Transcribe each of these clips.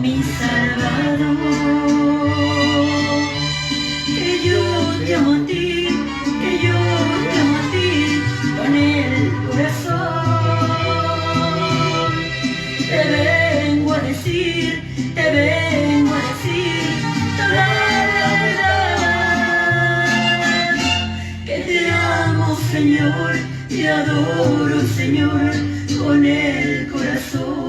mi Salvador. Que yo te amo a ti, que yo te amo a ti con el corazón. Te vengo a decir toda la verdad. Que te amo, Señor, te adoro, Señor, con el corazón.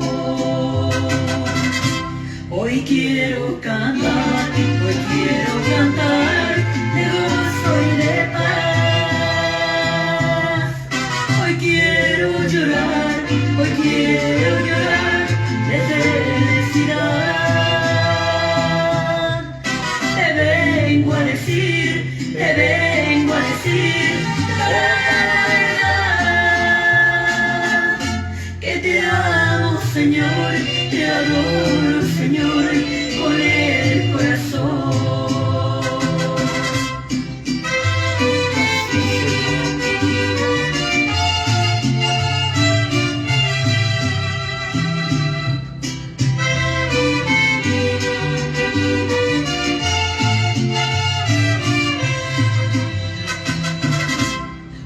Hoy quiero cantar de gozo y de paz. Hoy quiero llorar de felicidad. Te vengo a decir toda la verdad. Que te amo, Señor, te adoro, Señor, con el corazón.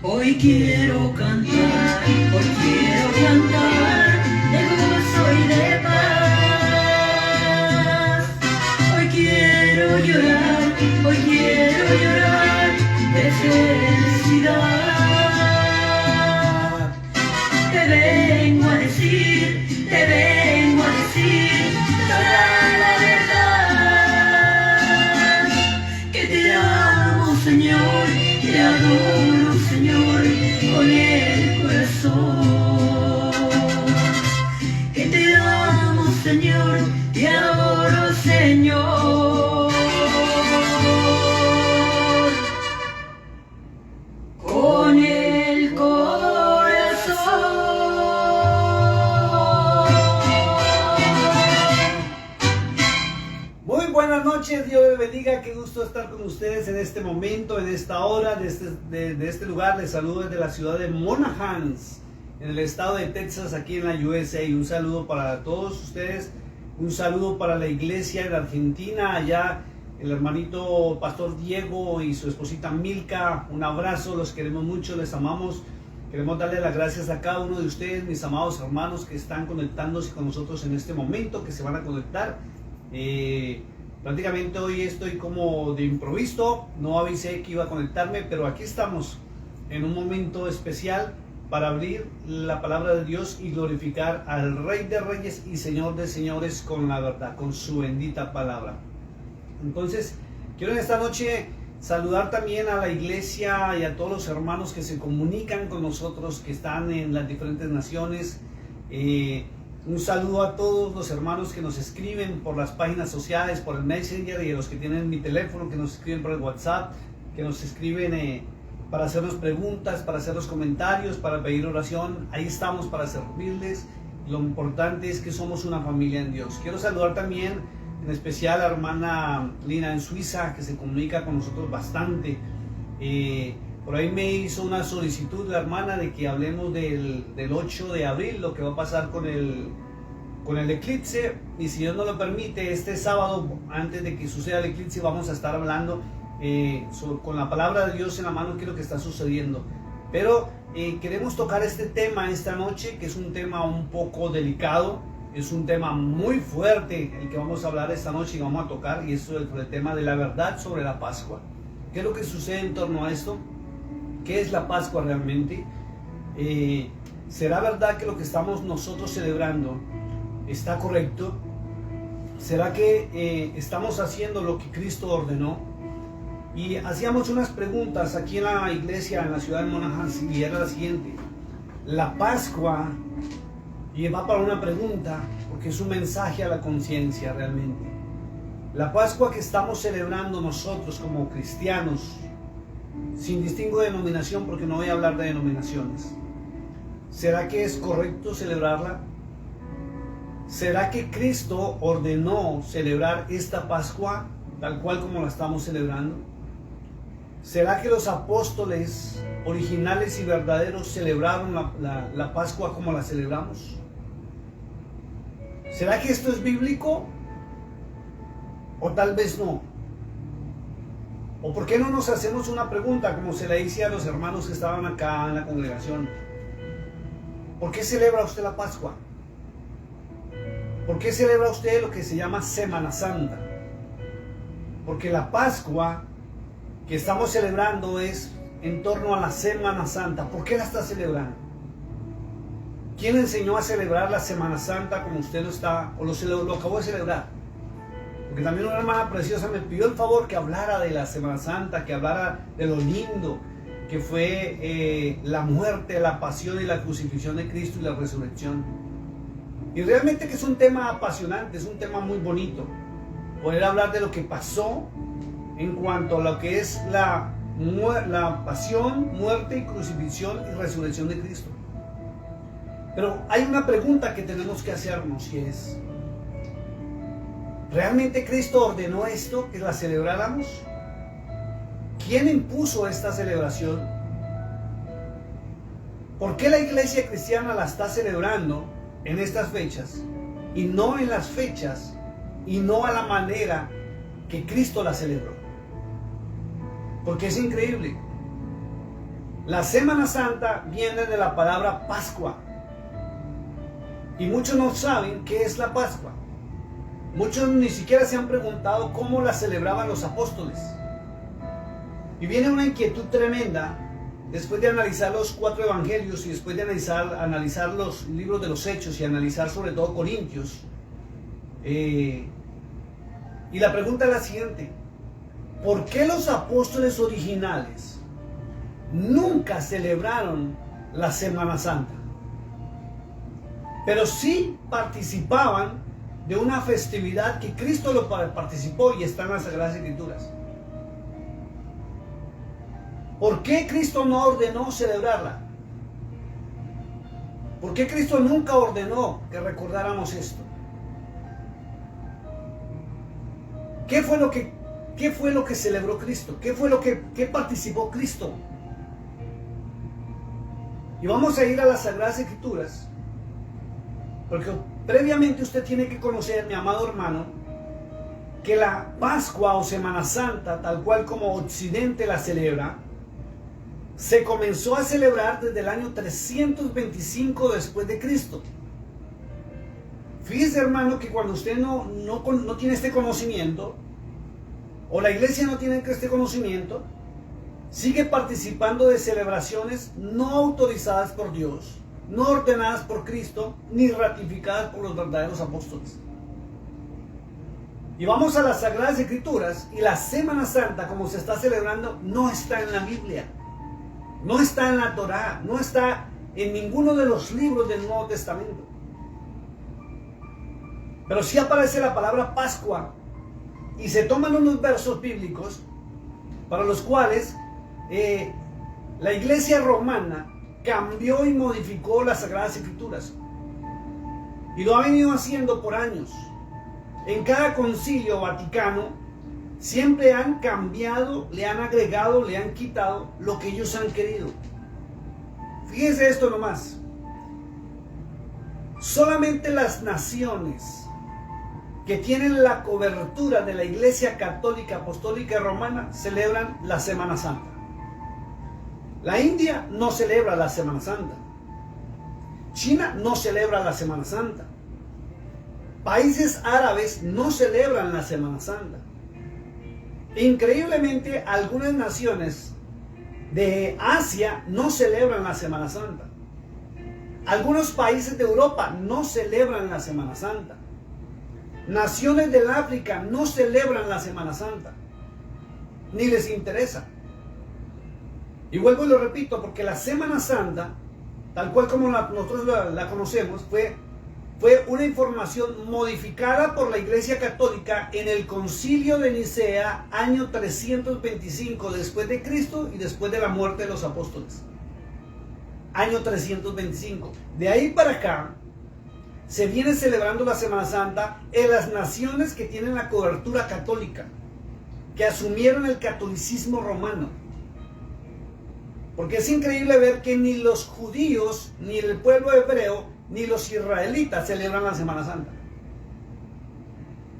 Hoy quiero cantar de gozo y de paz. Hoy quiero llorar de felicidad. Te vengo a decir toda la verdad. Que te amo, Señor, te adoro, Señor, con el corazón. Que te amo, Señor, te adoro, Señor, con el corazón. Muy buenas noches, Dios les bendiga, qué gusto estar con ustedes en este momento, en esta hora, de este lugar. Les saludo desde la ciudad de Monahans, en el estado de Texas, aquí en la USA. Un saludo para todos ustedes, un saludo para la iglesia en Argentina, allá el hermanito Pastor Diego y su esposita Milka. Un abrazo, los queremos mucho, les amamos. Queremos darle las gracias a cada uno de ustedes, mis amados hermanos que están conectándose con nosotros en este momento, que se van a conectar. Prácticamente hoy estoy como de improviso, no avisé que iba a conectarme, pero aquí estamos en un momento especial para abrir la palabra de Dios y glorificar al Rey de Reyes y Señor de Señores con la verdad, con su bendita palabra. Entonces, quiero en esta noche saludar también a la iglesia y a todos los hermanos que se comunican con nosotros, que están en las diferentes naciones. Un saludo a todos los hermanos que nos escriben por las páginas sociales, por el Messenger, y a los que tienen mi teléfono, que nos escriben por el WhatsApp, que nos escriben para hacernos preguntas, para hacernos comentarios, para pedir oración. Ahí estamos para servirles. Lo importante es que somos una familia en Dios. Quiero saludar también en especial a la hermana Lina en Suiza, que se comunica con nosotros bastante. Por ahí me hizo una solicitud la hermana de que hablemos del 8 de abril, lo que va a pasar con el eclipse. Y si Dios nos lo permite, este sábado, antes de que suceda el eclipse, vamos a estar hablando con la palabra de Dios en la mano, qué es lo que está sucediendo. Pero queremos tocar este tema esta noche, que es un tema un poco delicado, es un tema muy fuerte el que vamos a hablar esta noche y vamos a tocar, y eso es el tema de la verdad sobre la Pascua. ¿Qué es lo que sucede en torno a esto? ¿Qué es la Pascua realmente? ¿Será verdad que lo que estamos nosotros celebrando está correcto? ¿Será que estamos haciendo lo que Cristo ordenó? Y hacíamos unas preguntas aquí en la iglesia, en la ciudad de Monahans, y era la siguiente: la Pascua, y va para una pregunta, porque es un mensaje a la conciencia realmente. La Pascua que estamos celebrando nosotros como cristianos, sin distingo de denominación, porque no voy a hablar de denominaciones, ¿será que es correcto celebrarla? ¿Será que Cristo ordenó celebrar esta Pascua tal cual como la estamos celebrando? ¿Será que los apóstoles originales y verdaderos celebraron la Pascua como la celebramos? ¿Será que esto es bíblico O tal vez no. ¿O por qué no nos hacemos una pregunta como se le hice a los hermanos que estaban acá en la congregación? ¿Por qué celebra usted la Pascua? ¿Por qué celebra usted lo que se llama Semana Santa? Porque la Pascua que estamos celebrando es en torno a la Semana Santa. ¿Por qué la está celebrando? ¿Quién enseñó a celebrar la Semana Santa como usted lo está, o lo acabó de celebrar? Porque también una hermana preciosa me pidió el favor que hablara de la Semana Santa, que hablara de lo lindo que fue la muerte, la pasión y la crucifixión de Cristo y la resurrección. Y realmente que es un tema apasionante, es un tema muy bonito, poder hablar de lo que pasó en cuanto a lo que es la pasión, muerte y crucifixión y resurrección de Cristo. Pero hay una pregunta que tenemos que hacernos y es: ¿realmente Cristo ordenó esto, que la celebráramos? ¿Quién impuso esta celebración? ¿Por qué la iglesia cristiana la está celebrando en estas fechas y no en las fechas y no a la manera que Cristo la celebró? Porque es increíble. La Semana Santa viene de la palabra Pascua. Y muchos no saben qué es la Pascua. Muchos ni siquiera se han preguntado cómo la celebraban los apóstoles. Y viene una inquietud tremenda después de analizar los 4 evangelios y después de analizar los libros de los Hechos y analizar sobre todo Corintios. Y la pregunta es la siguiente: ¿por qué los apóstoles originales nunca celebraron la Semana Santa? Pero sí participaban de una festividad que Cristo lo participó y está en las Sagradas Escrituras. ¿Por qué Cristo no ordenó celebrarla? ¿Por qué Cristo nunca ordenó que recordáramos esto? ¿Qué fue lo que celebró Cristo? ¿Qué participó Cristo? Y vamos a ir a las Sagradas Escrituras, porque previamente usted tiene que conocer, mi amado hermano, que la Pascua o Semana Santa, tal cual como Occidente la celebra, se comenzó a celebrar desde el año 325 después de Cristo. Fíjese, hermano, que cuando usted no tiene este conocimiento, o la iglesia no tiene este conocimiento, sigue participando de celebraciones no autorizadas por Dios, no ordenadas por Cristo, ni ratificadas por los verdaderos apóstoles. Y vamos a las Sagradas Escrituras, y la Semana Santa, como se está celebrando, no está en la Biblia, no está en la Torá, no está en ninguno de los libros del Nuevo Testamento. Pero sí aparece la palabra Pascua, y se toman unos versos bíblicos para los cuales la iglesia romana cambió y modificó las Sagradas Escrituras, y lo ha venido haciendo por años. En cada concilio vaticano siempre han cambiado, le han agregado, le han quitado lo que ellos han querido. Fíjense esto nomás: solamente las naciones que tienen la cobertura de la Iglesia Católica, Apostólica y Romana celebran la Semana Santa. La India no celebra la Semana Santa. China no celebra la Semana Santa. Países árabes no celebran la Semana Santa. Increíblemente, algunas naciones de Asia no celebran la Semana Santa. Algunos países de Europa no celebran la Semana Santa. Naciones del África no celebran la Semana Santa, ni les interesa. Y vuelvo y lo repito, porque la Semana Santa, tal cual como nosotros la conocemos, fue una información modificada por la Iglesia Católica en el Concilio de Nicea, año 325 después de Cristo y después de la muerte de los apóstoles. Año 325. De ahí para acá se viene celebrando la Semana Santa en las naciones que tienen la cobertura católica, que asumieron el catolicismo romano. Porque es increíble ver que ni los judíos, ni el pueblo hebreo, ni los israelitas celebran la Semana Santa.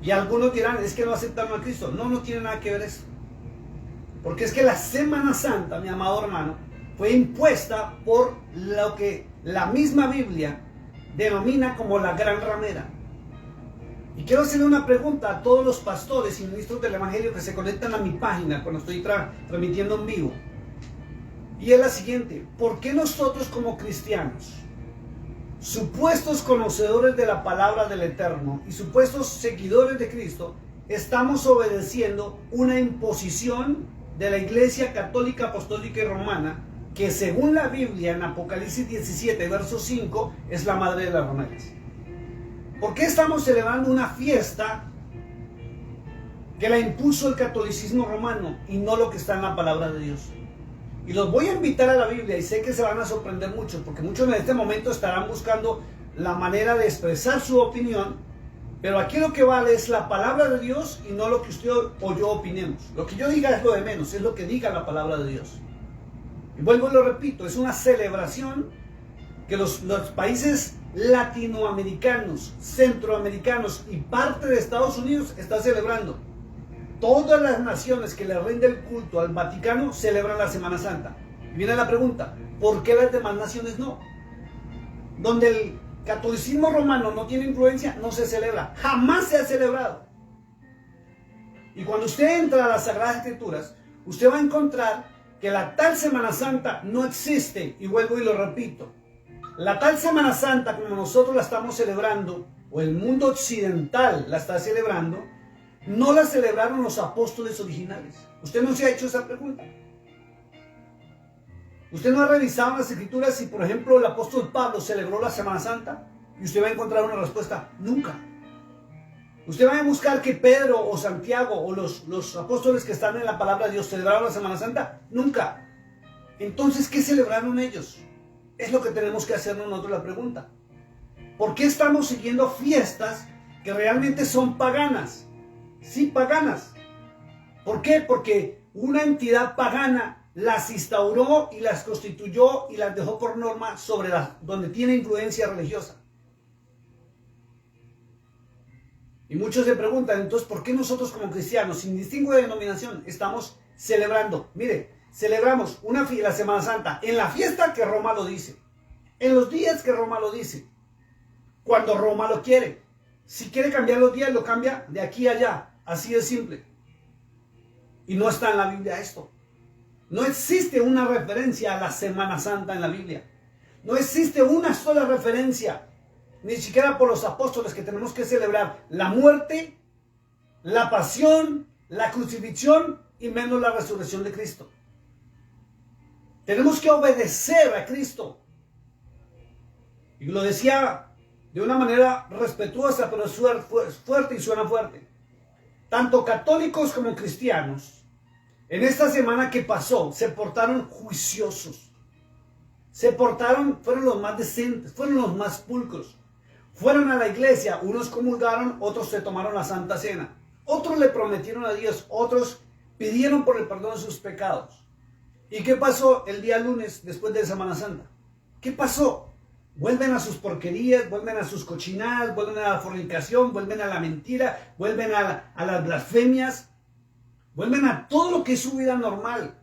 Y algunos dirán, es que no aceptaron a Cristo. No, no tiene nada que ver eso. Porque es que la Semana Santa, mi amado hermano, fue impuesta por lo que la misma Biblia denomina como la gran ramera. Y quiero hacerle una pregunta a todos los pastores y ministros del Evangelio que se conectan a mi página cuando estoy transmitiendo en vivo. Y es la siguiente: ¿por qué nosotros como cristianos, supuestos conocedores de la palabra del Eterno y supuestos seguidores de Cristo, estamos obedeciendo una imposición de la Iglesia Católica, Apostólica y Romana, que según la Biblia en Apocalipsis 17, verso 5, es la madre de las rameras? ¿Por qué estamos celebrando una fiesta que la impuso el catolicismo romano y no lo que está en la palabra de Dios? Y los voy a invitar a la Biblia, y sé que se van a sorprender mucho, porque muchos en este momento estarán buscando la manera de expresar su opinión, pero aquí lo que vale es la palabra de Dios y no lo que usted o yo opinemos. Lo que yo diga es lo de menos, es lo que diga la palabra de Dios. Y vuelvo y lo repito, es una celebración que los países latinoamericanos, centroamericanos y parte de Estados Unidos están celebrando. Todas las naciones que le rinden culto al Vaticano celebran la Semana Santa. Y viene la pregunta, ¿por qué las demás naciones no? Donde el catolicismo romano no tiene influencia, no se celebra. Jamás se ha celebrado. Y cuando usted entra a las Sagradas Escrituras, usted va a encontrar que la tal Semana Santa no existe. Y vuelvo y lo repito. La tal Semana Santa, como nosotros la estamos celebrando, o el mundo occidental la está celebrando, no la celebraron los apóstoles originales. ¿Usted no se ha hecho esa pregunta? ¿Usted no ha revisado las Escrituras si, por ejemplo, el apóstol Pablo celebró la Semana Santa? Y usted va a encontrar una respuesta: nunca. Usted va a buscar que Pedro o Santiago o los apóstoles que están en la palabra de Dios celebraron la Semana Santa. Nunca. Entonces, ¿qué celebraron ellos? Es lo que tenemos que hacernos nosotros la pregunta. ¿Por qué estamos siguiendo fiestas que realmente son paganas? Sí, paganas. ¿Por qué? Porque una entidad pagana las instauró y las constituyó y las dejó por norma sobre donde tiene influencia religiosa. Y muchos se preguntan, entonces, ¿por qué nosotros como cristianos, sin distingo de denominación, estamos celebrando? Mire, celebramos la Semana Santa en la fiesta que Roma lo dice, en los días que Roma lo dice, cuando Roma lo quiere. Si quiere cambiar los días, lo cambia de aquí a allá. Así de simple. Y no está en la Biblia esto. No existe una referencia a la Semana Santa en la Biblia. No existe una sola referencia, ni siquiera por los apóstoles, que tenemos que celebrar la muerte, la pasión, la crucifixión y menos la resurrección de Cristo. Tenemos que obedecer a Cristo. Y lo decía de una manera respetuosa, pero es fuerte y suena fuerte. Tanto católicos como cristianos, en esta semana que pasó, se portaron juiciosos. Fueron los más decentes, fueron los más pulcros. Fueron a la iglesia, unos comulgaron, otros se tomaron la Santa Cena. Otros le prometieron a Dios, otros pidieron por el perdón de sus pecados. ¿Y qué pasó el día lunes después de Semana Santa? ¿Qué pasó? Vuelven a sus porquerías, vuelven a sus cochinadas, vuelven a la fornicación, vuelven a la mentira, vuelven a las blasfemias, vuelven a todo lo que es su vida normal.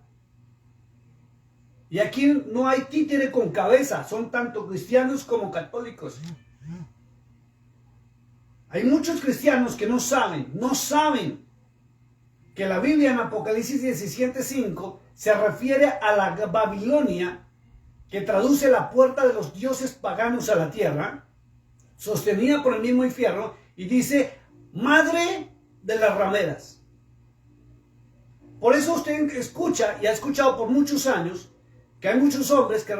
Y aquí no hay títere con cabeza, son tanto cristianos como católicos. Hay muchos cristianos que no saben que la Biblia en Apocalipsis 17:5 se refiere a la Babilonia, que traduce la puerta de los dioses paganos a la tierra, sostenida por el mismo infierno, y dice, madre de las rameras. Por eso usted escucha, y ha escuchado por muchos años, que hay muchos hombres que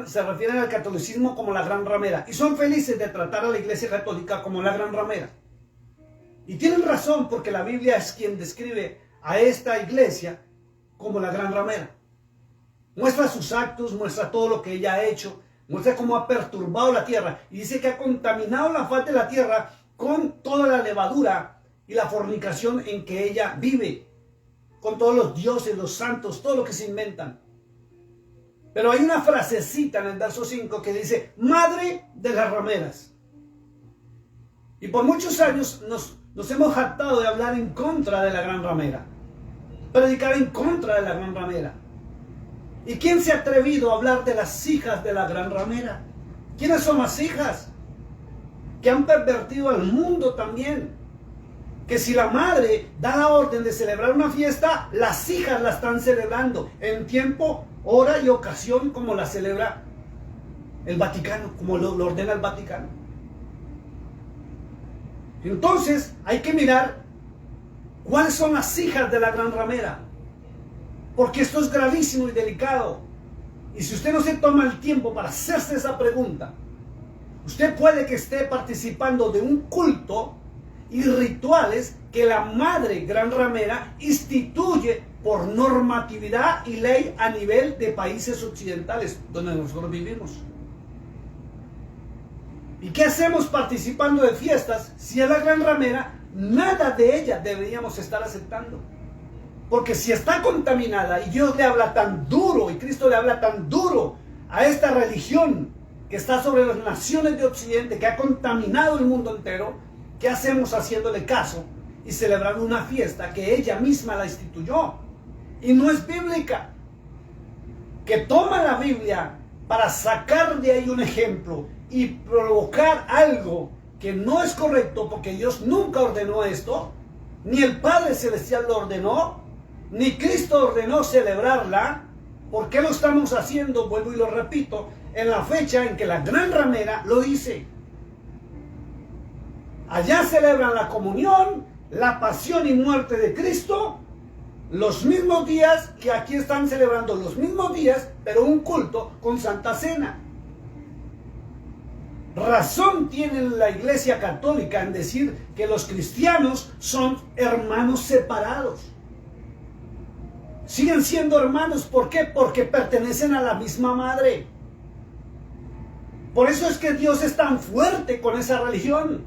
se refieren al catolicismo como la gran ramera, y son felices de tratar a la iglesia católica como la gran ramera. Y tienen razón, porque la Biblia es quien describe a esta iglesia como la gran ramera. Muestra sus actos, muestra todo lo que ella ha hecho, muestra cómo ha perturbado la tierra, y dice que ha contaminado la faz de la tierra con toda la levadura y la fornicación en que ella vive, con todos los dioses, los santos, todo lo que se inventan. Pero hay una frasecita en el verso 5 que dice, madre de las rameras. Y por muchos años nos hemos jactado de hablar en contra de la gran ramera, predicar en contra de la gran ramera. ¿Y quién se ha atrevido a hablar de las hijas de la gran ramera? ¿Quiénes son las hijas? Que han pervertido al mundo también. Que si la madre da la orden de celebrar una fiesta, las hijas la están celebrando en tiempo, hora y ocasión como la celebra el Vaticano, como lo ordena el Vaticano. Entonces hay que mirar cuáles son las hijas de la gran ramera, porque esto es gravísimo y delicado. Y si usted no se toma el tiempo para hacerse esa pregunta, usted puede que esté participando de un culto y rituales que la madre gran ramera instituye por normatividad y ley a nivel de países occidentales donde nosotros vivimos. ¿Y qué hacemos participando de fiestas si es la gran ramera? Nada de ella deberíamos estar aceptando. Porque si está contaminada y Dios le habla tan duro y Cristo le habla tan duro a esta religión que está sobre las naciones de Occidente, que ha contaminado el mundo entero, ¿qué hacemos haciéndole caso y celebrando una fiesta que ella misma la instituyó? Y no es bíblica. Que toma la Biblia para sacar de ahí un ejemplo y provocar algo que no es correcto, porque Dios nunca ordenó esto, ni el Padre Celestial lo ordenó, ni Cristo ordenó celebrarla. ¿Por qué lo estamos haciendo? Vuelvo y lo repito, en la fecha en que la gran ramera lo dice. Allá celebran la comunión, la pasión y muerte de Cristo, los mismos días que aquí están celebrando los mismos días, pero un culto con Santa Cena. Razón tiene la Iglesia Católica en decir que los cristianos son hermanos separados. Siguen siendo hermanos, ¿por qué? Porque pertenecen a la misma madre. Por eso es que Dios es tan fuerte con esa religión.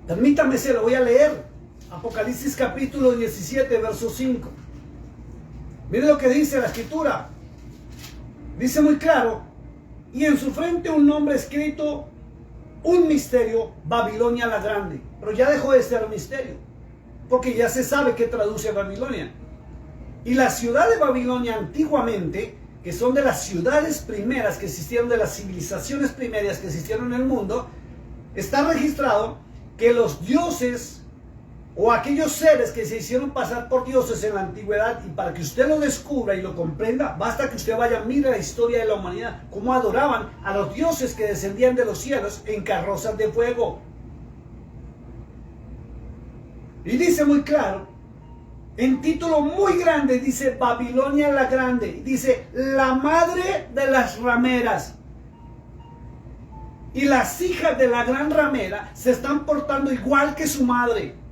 Permítame, se lo voy a leer. Apocalipsis capítulo 17, verso 5. Mire lo que dice la escritura. Dice muy claro: y en su frente un nombre escrito, un misterio, Babilonia la Grande. Pero ya dejó de ser misterio, porque ya se sabe qué traduce Babilonia. Y la ciudad de Babilonia antiguamente, que son de las ciudades primeras que existieron, de las civilizaciones primeras que existieron en el mundo, está registrado que los dioses o aquellos seres que se hicieron pasar por dioses en la antigüedad, y para que usted lo descubra y lo comprenda, basta que usted vaya a mirar la historia de la humanidad, cómo adoraban a los dioses que descendían de los cielos en carrozas de fuego. Y dice muy claro, en título muy grande, dice Babilonia la Grande, dice la madre de las rameras. Y las hijas de la gran ramera se están portando igual que su madre.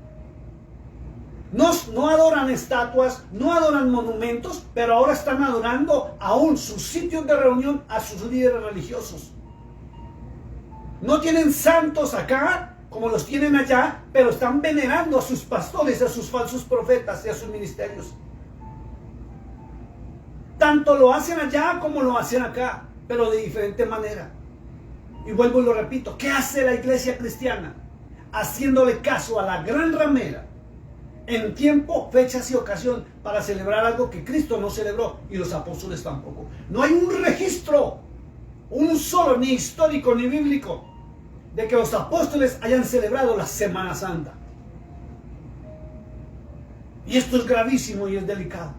No adoran estatuas, no adoran monumentos, pero ahora están adorando aún sus sitios de reunión a sus líderes religiosos. No tienen santos acá como los tienen allá, pero están venerando a sus pastores, a sus falsos profetas y a sus ministerios. Tanto lo hacen allá como lo hacen acá, pero de diferente manera. Y vuelvo y lo repito, ¿qué hace la iglesia cristiana? Haciéndole caso a la gran ramera en tiempo, fechas y ocasión para celebrar algo que Cristo no celebró y los apóstoles tampoco. No hay un registro, un solo, ni histórico ni bíblico, de que los apóstoles hayan celebrado la Semana Santa. Y esto es gravísimo y es delicado.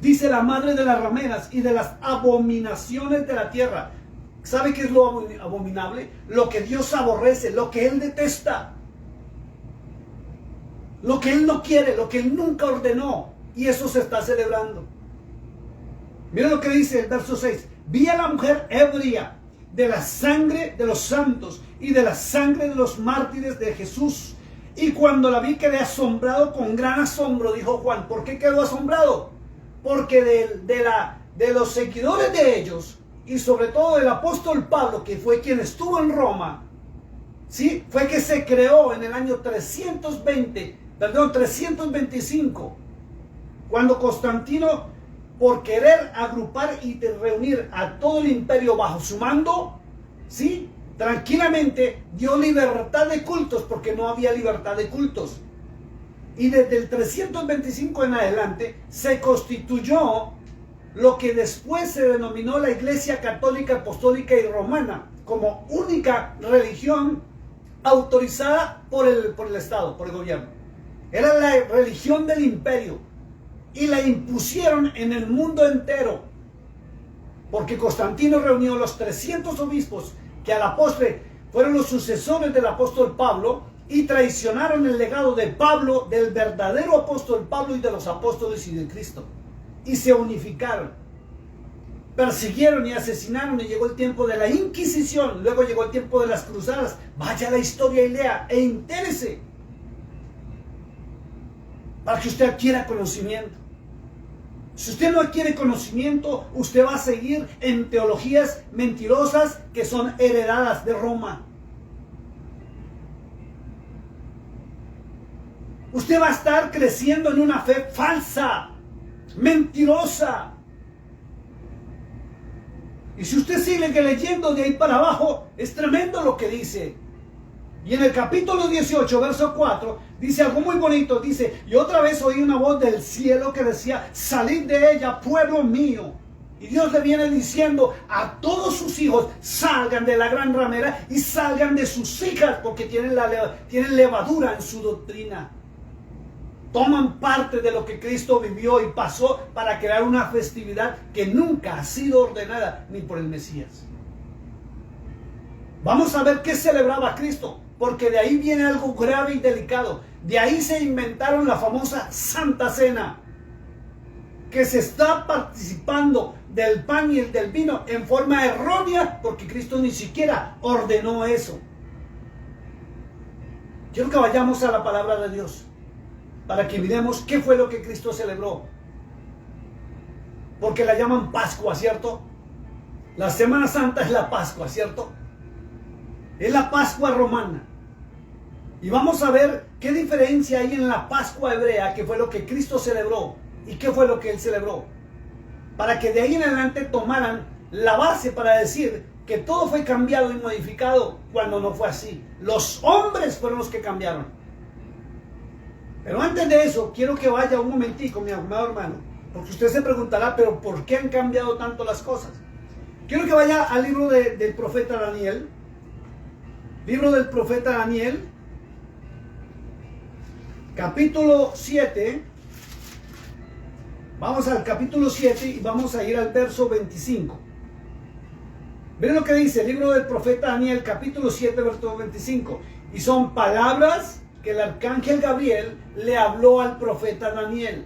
Dice la madre de las rameras y de las abominaciones de la tierra. ¿Sabe qué es lo abominable? Lo que Dios aborrece, lo que Él detesta, lo que Él no quiere, lo que Él nunca ordenó. Y eso se está celebrando. Mira lo que dice el verso 6. Vi a la mujer ebria de la sangre de los santos y de la sangre de los mártires de Jesús. Y cuando la vi quedé asombrado con gran asombro, dijo Juan. ¿Por qué quedó asombrado? Porque de los seguidores de ellos, y sobre todo del apóstol Pablo, que fue quien estuvo en Roma, ¿sí? Fue que se creó en el año 325, cuando Constantino, por querer agrupar y reunir a todo el imperio bajo su mando, ¿sí?, tranquilamente dio libertad de cultos porque no había libertad de cultos. Y desde el 325 en adelante se constituyó lo que después se denominó la Iglesia Católica, Apostólica y Romana como única religión autorizada por el Estado, por el gobierno. Era la religión del imperio y la impusieron en el mundo entero porque Constantino reunió los 300 obispos que a la postre fueron los sucesores del apóstol Pablo y traicionaron el legado de Pablo, del verdadero apóstol Pablo y de los apóstoles y de Cristo, y se unificaron, persiguieron y asesinaron, y llegó el tiempo de la Inquisición, luego llegó el tiempo de las cruzadas. Vaya a la historia y lea e entérese para que usted adquiera conocimiento. Si usted no adquiere conocimiento, usted va a seguir en teologías mentirosas que son heredadas de Roma. Usted va a estar creciendo en una fe falsa, mentirosa. Y si usted sigue leyendo de ahí para abajo, es tremendo lo que dice. Y en el capítulo 18, verso 4, dice algo muy bonito. Dice: y otra vez oí una voz del cielo que decía: salid de ella, pueblo mío. Y Dios le viene diciendo a todos sus hijos: salgan de la gran ramera y salgan de sus hijas, porque tienen levadura en su doctrina. Toman parte de lo que Cristo vivió y pasó para crear una festividad que nunca ha sido ordenada ni por el Mesías. Vamos a ver qué celebraba Cristo, porque de ahí viene algo grave y delicado. De ahí se inventaron la famosa Santa Cena, que se está participando del pan y del vino en forma errónea, porque Cristo ni siquiera ordenó eso. Quiero que vayamos a la palabra de Dios para que miremos qué fue lo que Cristo celebró. Porque la llaman Pascua, ¿cierto? La Semana Santa es la Pascua, ¿cierto? Es la Pascua romana. Y vamos a ver qué diferencia hay en la Pascua hebrea, que fue lo que Cristo celebró, y qué fue lo que Él celebró. Para que de ahí en adelante tomaran la base para decir que todo fue cambiado y modificado, cuando no fue así. Los hombres fueron los que cambiaron. Pero antes de eso, quiero que vaya un momentico, mi amado hermano, porque usted se preguntará: pero ¿por qué han cambiado tanto las cosas? Quiero que vaya al libro del profeta Daniel. Libro del profeta Daniel, capítulo 7. Vamos al capítulo 7 y vamos a ir al verso 25. Miren lo que dice el libro del profeta Daniel, capítulo 7, verso 25. Y son palabras que el arcángel Gabriel le habló al profeta Daniel.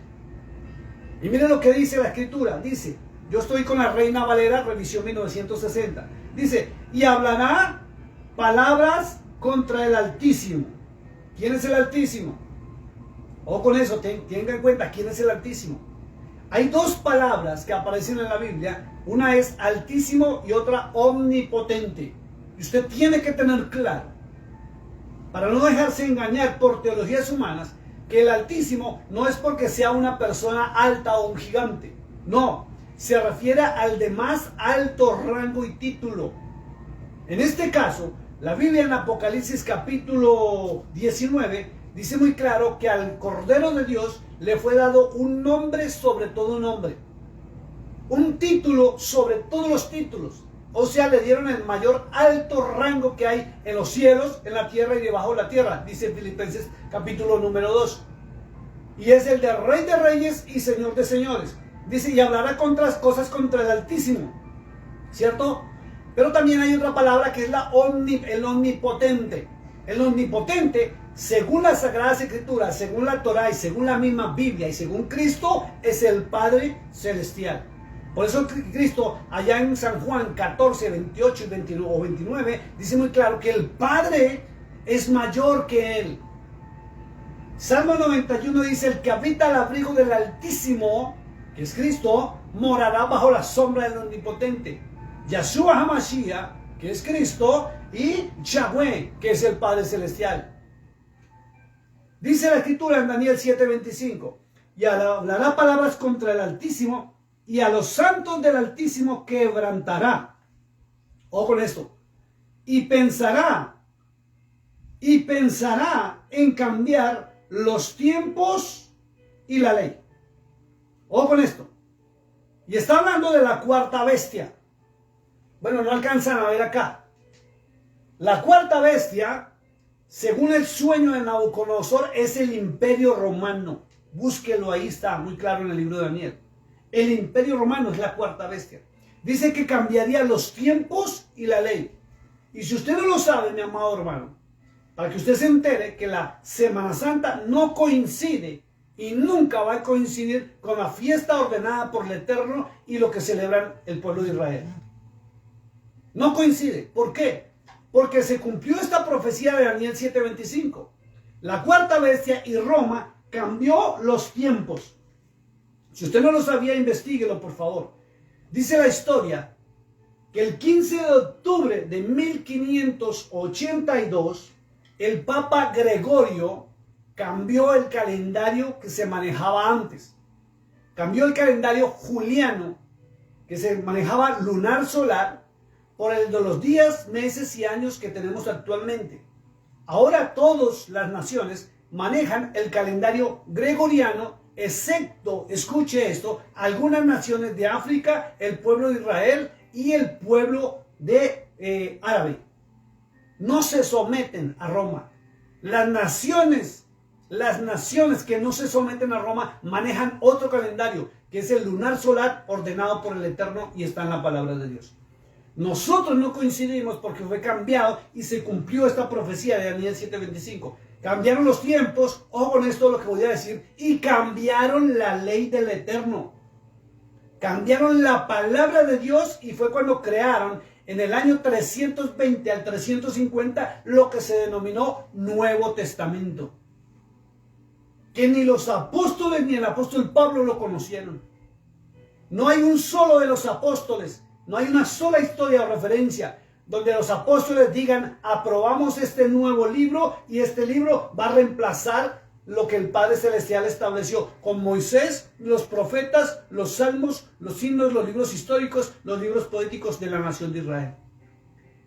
Y miren lo que dice la escritura. Dice, yo estoy con la Reina Valera, revisión 1960. Dice: y hablará palabras contra el Altísimo. ¿Quién es el Altísimo? O con eso, tenga en cuenta quién es el Altísimo. Hay dos palabras que aparecen en la Biblia. Una es Altísimo y otra Omnipotente. Y usted tiene que tener claro, para no dejarse engañar por teologías humanas, que el Altísimo no es porque sea una persona alta o un gigante. No, se refiere al de más alto rango y título. En este caso, la Biblia en Apocalipsis capítulo 19 dice muy claro que al Cordero de Dios le fue dado un nombre sobre todo nombre, un título sobre todos los títulos. O sea, le dieron el mayor alto rango que hay en los cielos, en la tierra y debajo de la tierra, dice Filipenses capítulo número 2. Y es el de Rey de Reyes y Señor de Señores. Dice: y hablará cosas contra el Altísimo, ¿cierto? Pero también hay otra palabra que es el omnipotente. El omnipotente, según las Sagradas Escrituras, según la Torá y según la misma Biblia y según Cristo, es el Padre Celestial. Por eso Cristo, allá en San Juan 14, 28 y 29, dice muy claro que el Padre es mayor que Él. Salmo 91 dice: el que habita al abrigo del Altísimo, que es Cristo, morará bajo la sombra del Omnipotente. Yahshua HaMashiach, que es Cristo, y Yahweh, que es el Padre Celestial. Dice la Escritura en Daniel 7:25: y hablará palabras contra el Altísimo, y a los santos del Altísimo quebrantará. Ojo con esto. y pensará en cambiar los tiempos y la ley. Ojo con esto. Y está hablando de la cuarta bestia. Bueno, no alcanzan a ver acá. La cuarta bestia, según el sueño de Nabucodonosor, es el imperio romano. Búsquelo, ahí está, muy claro en el libro de Daniel. El imperio romano es la cuarta bestia. Dice que cambiaría los tiempos y la ley. Y si usted no lo sabe, mi amado hermano, para que usted se entere que la Semana Santa no coincide y nunca va a coincidir con la fiesta ordenada por el Eterno y lo que celebran el pueblo de Israel. No coincide. ¿Por qué? Porque se cumplió esta profecía de Daniel 7:25. La cuarta bestia y Roma cambió los tiempos. Si usted no lo sabía, investíguelo, por favor. Dice la historia que el 15 de octubre de 1582, el Papa Gregorio cambió el calendario que se manejaba antes. Cambió el calendario juliano, que se manejaba lunar solar, por el de los días, meses y años que tenemos actualmente. Ahora todas las naciones manejan el calendario gregoriano, excepto, escuche esto, algunas naciones de África, el pueblo de Israel y el pueblo de árabe. No se someten a Roma. Las naciones que no se someten a Roma manejan otro calendario, que es el lunar solar ordenado por el Eterno y está en la palabra de Dios. Nosotros no coincidimos porque fue cambiado y se cumplió esta profecía de Daniel 7:25. Cambiaron los tiempos, ojo con esto lo que voy a decir, y cambiaron la ley del Eterno. Cambiaron la palabra de Dios y fue cuando crearon en el año 320 al 350 lo que se denominó Nuevo Testamento. Que ni los apóstoles ni el apóstol Pablo lo conocieron. No hay un solo de los apóstoles, no hay una sola historia o referencia donde los apóstoles digan, aprobamos este nuevo libro y este libro va a reemplazar lo que el Padre Celestial estableció con Moisés, los profetas, los salmos, los himnos, los libros históricos, los libros poéticos de la nación de Israel.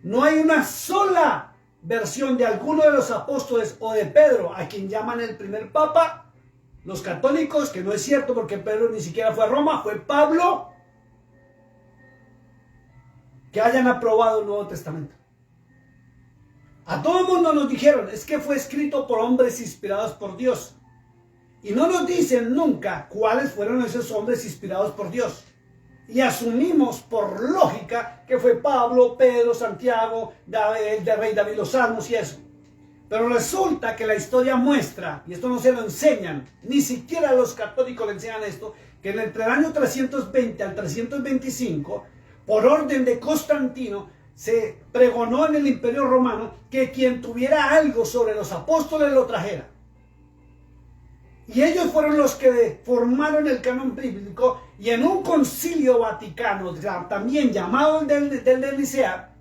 No hay una sola versión de alguno de los apóstoles o de Pedro, a quien llaman el primer papa, los católicos, que no es cierto porque Pedro ni siquiera fue a Roma, fue Pablo, que hayan aprobado el Nuevo Testamento. A todo el mundo nos dijeron, es que fue escrito por hombres inspirados por Dios. Y no nos dicen nunca cuáles fueron esos hombres inspirados por Dios. Y asumimos por lógica que fue Pablo, Pedro, Santiago, el de Rey David, los Salmos y eso. Pero resulta que la historia muestra, y esto no se lo enseñan, ni siquiera los católicos le enseñan esto, que entre el año 320 al 325, por orden de Constantino, se pregonó en el Imperio Romano que quien tuviera algo sobre los apóstoles lo trajera. Y ellos fueron los que formaron el canon bíblico, y en un concilio vaticano, también llamado el del Nicea,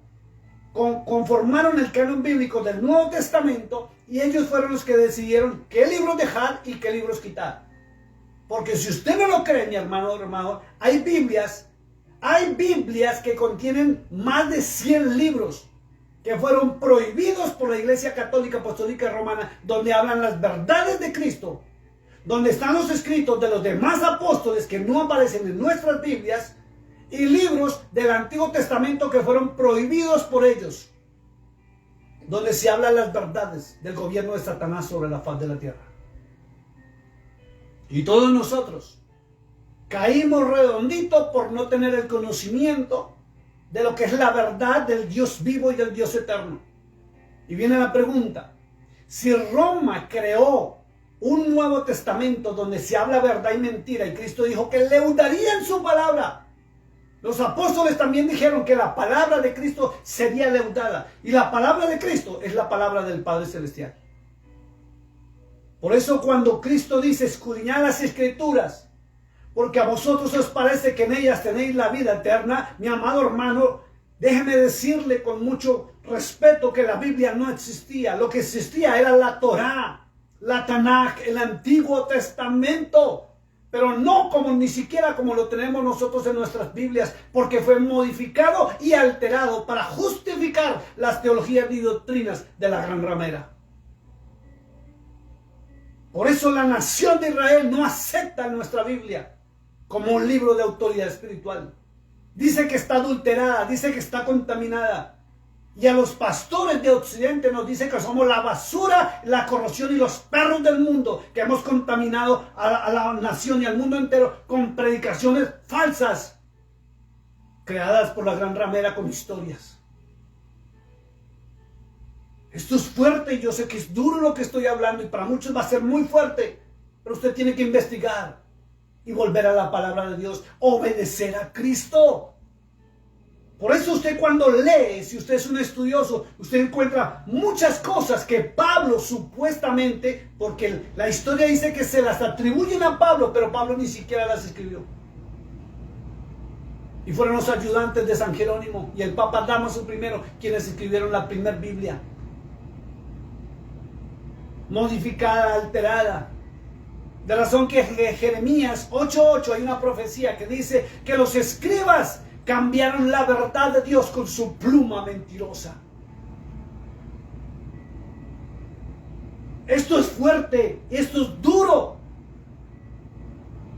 conformaron el canon bíblico del Nuevo Testamento, y ellos fueron los que decidieron qué libros dejar y qué libros quitar. Porque si usted no lo cree, mi hermano, hay Biblias que contienen más de 100 libros que fueron prohibidos por la Iglesia Católica Apostólica Romana, donde hablan las verdades de Cristo, donde están los escritos de los demás apóstoles que no aparecen en nuestras Biblias, y libros del Antiguo Testamento que fueron prohibidos por ellos, donde se hablan las verdades del gobierno de Satanás sobre la faz de la tierra. Y todos nosotros caímos redondito por no tener el conocimiento de lo que es la verdad del Dios vivo y del Dios eterno. Y viene la pregunta, si Roma creó un Nuevo Testamento donde se habla verdad y mentira, y Cristo dijo que leudaría en su palabra, los apóstoles también dijeron que la palabra de Cristo sería leudada, y la palabra de Cristo es la palabra del Padre Celestial. Por eso cuando Cristo dice, escudriñad las Escrituras, porque a vosotros os parece que en ellas tenéis la vida eterna, mi amado hermano, déjeme decirle con mucho respeto que la Biblia no existía. Lo que existía era la Torá, la Tanaj, el Antiguo Testamento. pero no como ni siquiera como lo tenemos nosotros en nuestras Biblias, porque fue modificado y alterado para justificar las teologías y doctrinas de la gran ramera. Por eso la nación de Israel no acepta nuestra Biblia como un libro de autoridad espiritual. Dice que está adulterada, dice que está contaminada. Y a los pastores de Occidente nos dice que somos la basura, la corrupción y los perros del mundo, que hemos contaminado a la nación y al mundo entero con predicaciones falsas, creadas por la gran ramera con historias. Esto es fuerte y yo sé que es duro lo que estoy hablando y para muchos va a ser muy fuerte, pero usted tiene que investigar y volver a la palabra de Dios, obedecer a Cristo. Por eso usted cuando lee, si usted es un estudioso, usted encuentra muchas cosas que Pablo supuestamente, porque la historia dice que se las atribuyen a Pablo, pero Pablo ni siquiera las escribió. Y fueron los ayudantes de San Jerónimo y el Papa Dámaso I quienes escribieron la primera Biblia. Modificada, alterada. De razón que Jeremías 8:8 hay una profecía que dice que los escribas cambiaron la verdad de Dios con su pluma mentirosa. Esto es fuerte, esto es duro.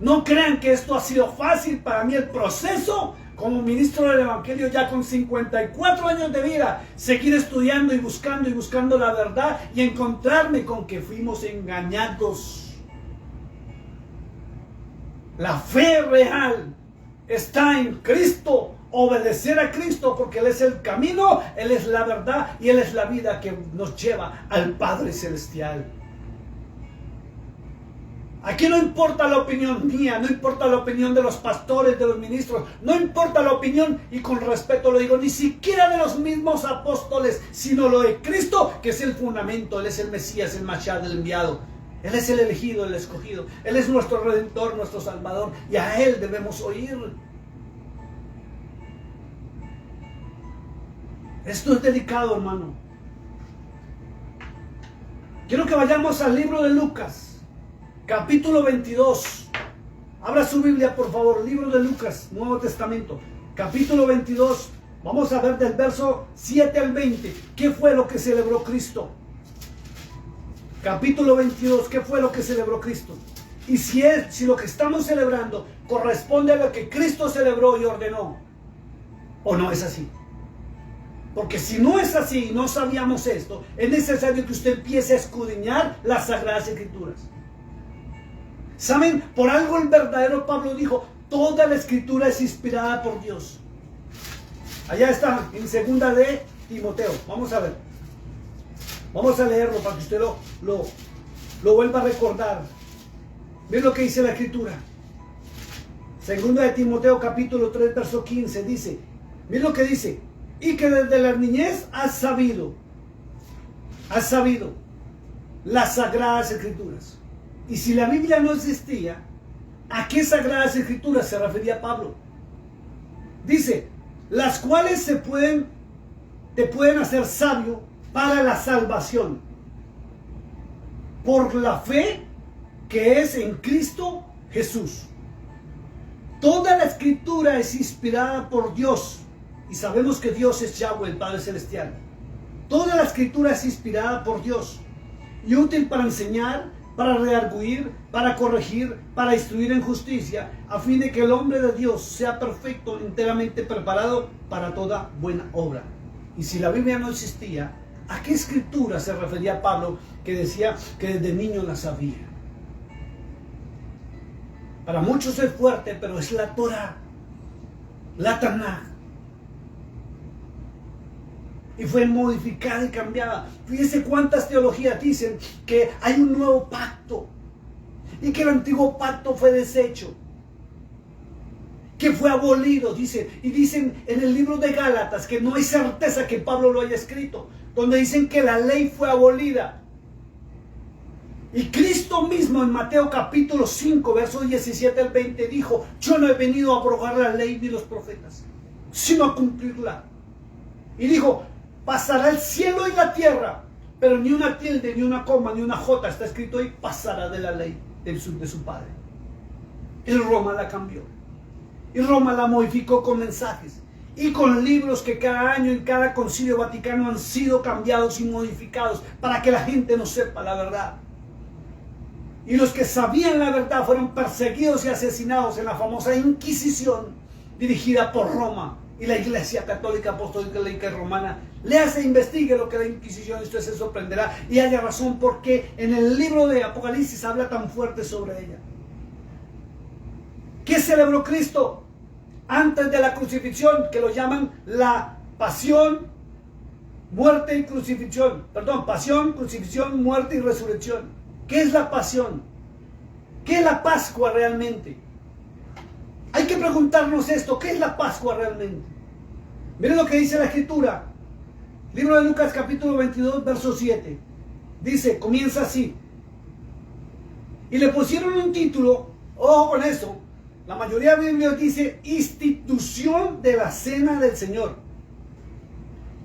No crean que esto ha sido fácil para mí el proceso como ministro del Evangelio ya con 54 años de vida, seguir estudiando y buscando la verdad y encontrarme con que fuimos engañados. La fe real está en Cristo, obedecer a Cristo porque Él es el camino, Él es la verdad y Él es la vida que nos lleva al Padre Celestial. Aquí no importa la opinión mía, no importa la opinión de los pastores, de los ministros, no importa la opinión, y con respeto lo digo, ni siquiera de los mismos apóstoles, sino lo de Cristo, que es el fundamento. Él es el Mesías, el Mashiach, el enviado. Él es el elegido, el escogido. Él es nuestro Redentor, nuestro Salvador, y a Él debemos oír. Esto es delicado, hermano. Quiero que vayamos al libro de Lucas. Capítulo 22. Abra su Biblia, por favor. Libro de Lucas, Nuevo Testamento. Capítulo 22. Vamos a ver del verso 7 al 20. ¿Qué fue lo que celebró Cristo? Capítulo 22. ¿Qué fue lo que celebró Cristo? Y si lo que estamos celebrando corresponde a lo que Cristo celebró y ordenó, ¿o no es así? Porque si no es así, no sabíamos esto, es necesario que usted empiece a escudriñar las Sagradas Escrituras. ¿Saben? Por algo el verdadero Pablo dijo, toda la Escritura es inspirada por Dios. Allá está, en segunda de Timoteo. Vamos a ver. Vamos a leerlo para que usted lo vuelva a recordar. Miren lo que dice la Escritura. Segunda de Timoteo capítulo 3 verso 15 dice, miren lo que dice, y que desde la niñez has sabido las Sagradas Escrituras. Y si la Biblia no existía, ¿a qué Sagradas Escrituras se refería Pablo? Dice, las cuales te pueden hacer sabio para la salvación, por la fe que es en Cristo Jesús. Toda la Escritura es inspirada por Dios, y sabemos que Dios es Yahweh, el Padre Celestial. Toda la Escritura es inspirada por Dios y útil para enseñar, para redarguir, para corregir, para instruir en justicia, a fin de que el hombre de Dios sea perfecto, enteramente preparado para toda buena obra. Y si la Biblia no existía, ¿a qué escritura se refería Pablo que decía que desde niño la sabía? Para muchos es fuerte, pero es la Torah, la Tanaj. Y fue modificada y cambiada. Fíjense cuántas teologías dicen que hay un nuevo pacto y que el antiguo pacto fue deshecho, que fue abolido, dicen. Y dicen en el libro de Gálatas que no hay certeza que Pablo lo haya escrito, donde dicen que la ley fue abolida. Y Cristo mismo en Mateo capítulo 5, versos 17 al 20 dijo, yo no he venido a abrogar la ley ni los profetas, sino a cumplirla. Y dijo, pasará el cielo y la tierra, pero ni una tilde, ni una coma, ni una jota está escrito ahí, pasará de la ley de su Padre. Y Roma la cambió. Y Roma la modificó con mensajes y con libros que cada año en cada concilio vaticano han sido cambiados y modificados para que la gente no sepa la verdad. Y los que sabían la verdad fueron perseguidos y asesinados en la famosa Inquisición dirigida por Roma y la Iglesia Católica Apostólica Laica Romana. Léase e investigue lo que la Inquisición, y usted se sorprenderá y haya razón porque en el libro de Apocalipsis habla tan fuerte sobre ella. ¿Qué celebró Cristo antes de la crucifixión? Que lo llaman la pasión, muerte y crucifixión. Perdón, pasión, crucifixión, muerte y resurrección. ¿Qué es la pasión? ¿Qué es la Pascua realmente? Hay que preguntarnos esto, ¿qué es la Pascua realmente? Miren lo que dice la Escritura. Libro de Lucas capítulo 22, verso 7. Dice, comienza así. Y le pusieron un título, ojo con eso. La mayoría de Biblias dice institución de la cena del Señor.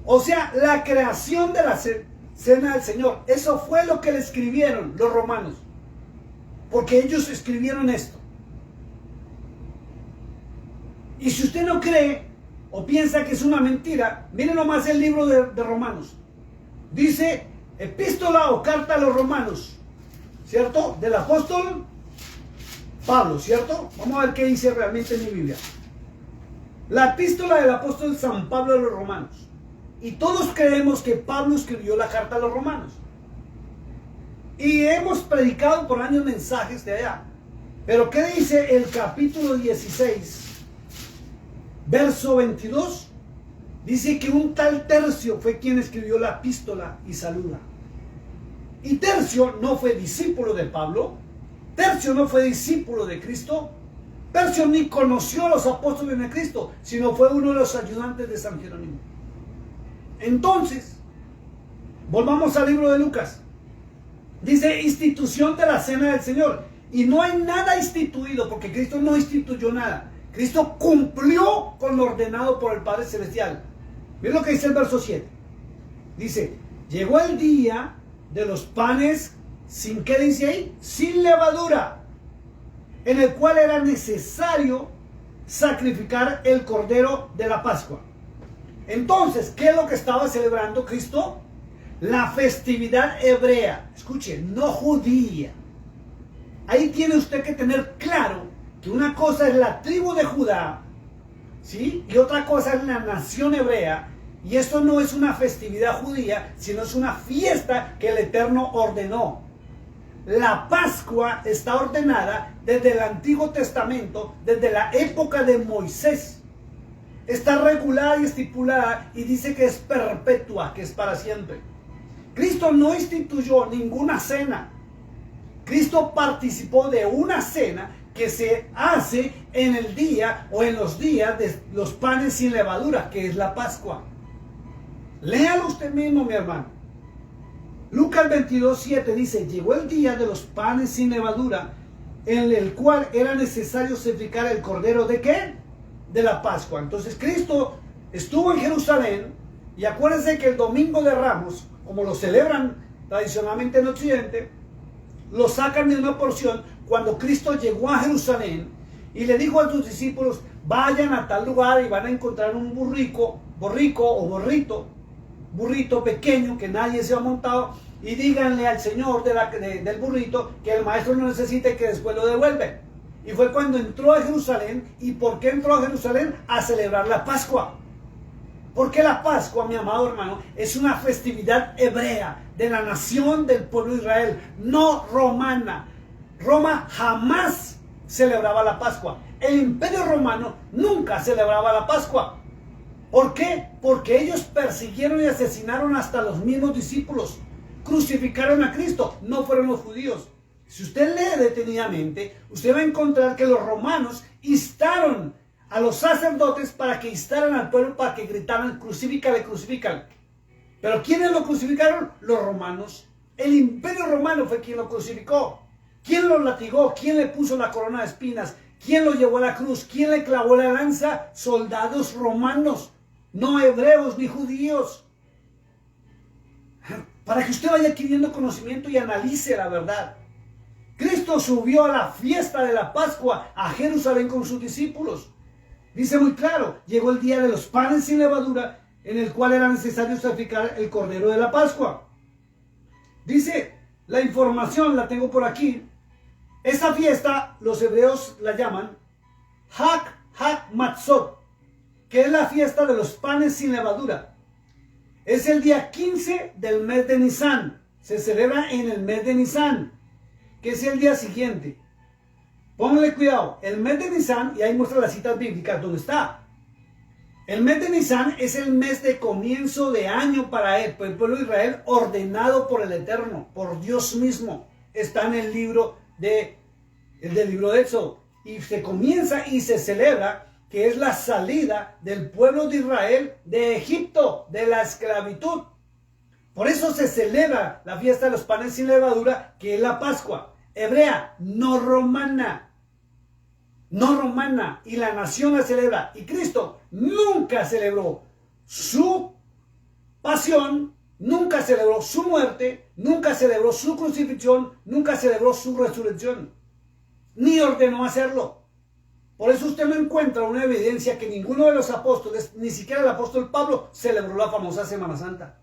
O sea, la creación de la cena del Señor. Eso fue lo que le escribieron los romanos. Porque ellos escribieron esto. Y si usted no cree o piensa que es una mentira, miren nomás el libro de Romanos. Dice epístola o carta a los romanos, ¿cierto? Del apóstol Pablo, ¿cierto? Vamos a ver qué dice realmente en mi Biblia. La epístola del apóstol San Pablo a los romanos. Y todos creemos que Pablo escribió la carta a los romanos. Y hemos predicado por años mensajes de allá. Pero ¿qué dice el capítulo 16? Verso 22, dice que un tal Tercio fue quien escribió la epístola y saluda. Y Tercio no fue discípulo de Pablo, Tercio no fue discípulo de Cristo, Tercio ni conoció a los apóstoles de Cristo, sino fue uno de los ayudantes de San Jerónimo. Entonces, volvamos al libro de Lucas. Dice institución de la cena del Señor. Y no hay nada instituido, porque Cristo no instituyó nada. Cristo cumplió con lo ordenado por el Padre Celestial. Miren lo que dice el verso 7. Dice, llegó el día de los panes, ¿sin qué dice ahí? Sin levadura, en el cual era necesario sacrificar el cordero de la Pascua. Entonces, ¿qué es lo que estaba celebrando Cristo? La festividad hebrea. Escuche, no judía. Ahí tiene usted que tener claro que una cosa es la tribu de Judá, ¿sí? Y otra cosa es la nación hebrea. Y esto no es una festividad judía, sino es una fiesta que el Eterno ordenó. La Pascua está ordenada desde el Antiguo Testamento, desde la época de Moisés. Está regulada y estipulada y dice que es perpetua, que es para siempre. Cristo no instituyó ninguna cena. Cristo participó de una cena que se hace en el día o en los días de los panes sin levadura, que es la Pascua. Léalo usted mismo, mi hermano. Lucas 22:7 dice, llegó el día de los panes sin levadura, en el cual era necesario sacrificar el cordero ¿de qué? De la Pascua. Entonces Cristo estuvo en Jerusalén, y acuérdense que el Domingo de Ramos, como lo celebran tradicionalmente en Occidente, lo sacan de una porción cuando Cristo llegó a Jerusalén y le dijo a sus discípulos, vayan a tal lugar y van a encontrar un burrito pequeño que nadie se ha montado, y díganle al señor del burrito que el maestro no necesite, que después lo devuelve. Y fue cuando entró a Jerusalén. ¿Y por qué entró a Jerusalén? A celebrar la Pascua. Porque la Pascua, mi amado hermano, es una festividad hebrea de la nación del pueblo de Israel, no romana. Roma jamás celebraba la Pascua. El Imperio Romano nunca celebraba la Pascua. ¿Por qué? Porque ellos persiguieron y asesinaron hasta los mismos discípulos. Crucificaron a Cristo, no fueron los judíos. Si usted lee detenidamente, usted va a encontrar que los romanos instaron a los sacerdotes para que instaran al pueblo, para que gritaran, crucifícale, crucifícale. Pero ¿quiénes lo crucificaron? Los romanos. El Imperio Romano fue quien lo crucificó. ¿Quién lo latigó? ¿Quién le puso la corona de espinas? ¿Quién lo llevó a la cruz? ¿Quién le clavó la lanza? Soldados romanos, no hebreos ni judíos. Para que usted vaya adquiriendo conocimiento y analice la verdad. Cristo subió a la fiesta de la Pascua a Jerusalén con sus discípulos. Dice muy claro, llegó el día de los panes sin levadura, en el cual era necesario sacrificar el cordero de la Pascua. Dice, la información la tengo por aquí. Esa fiesta, los hebreos la llaman Hag Matzot, que es la fiesta de los panes sin levadura. Es el día 15 del mes de Nisan. Se celebra en el mes de Nisan, que es el día siguiente. Pónganle cuidado, el mes de Nisan, y ahí muestra las citas bíblicas donde está. El mes de Nisan es el mes de comienzo de año para él, por el pueblo de Israel, ordenado por el Eterno, por Dios mismo. Está en el libro del libro de Éxodo. Y se comienza y se celebra que es la salida del pueblo de Israel de Egipto, de la esclavitud. Por eso se celebra la fiesta de los panes sin levadura, que es la Pascua, hebrea, no romana. No romana, y la nación la celebra. Y Cristo nunca celebró su pasión, nunca celebró su muerte, nunca celebró su crucifixión, nunca celebró su resurrección, ni ordenó hacerlo. Por eso usted no encuentra una evidencia que ninguno de los apóstoles, ni siquiera el apóstol Pablo, celebró la famosa Semana Santa.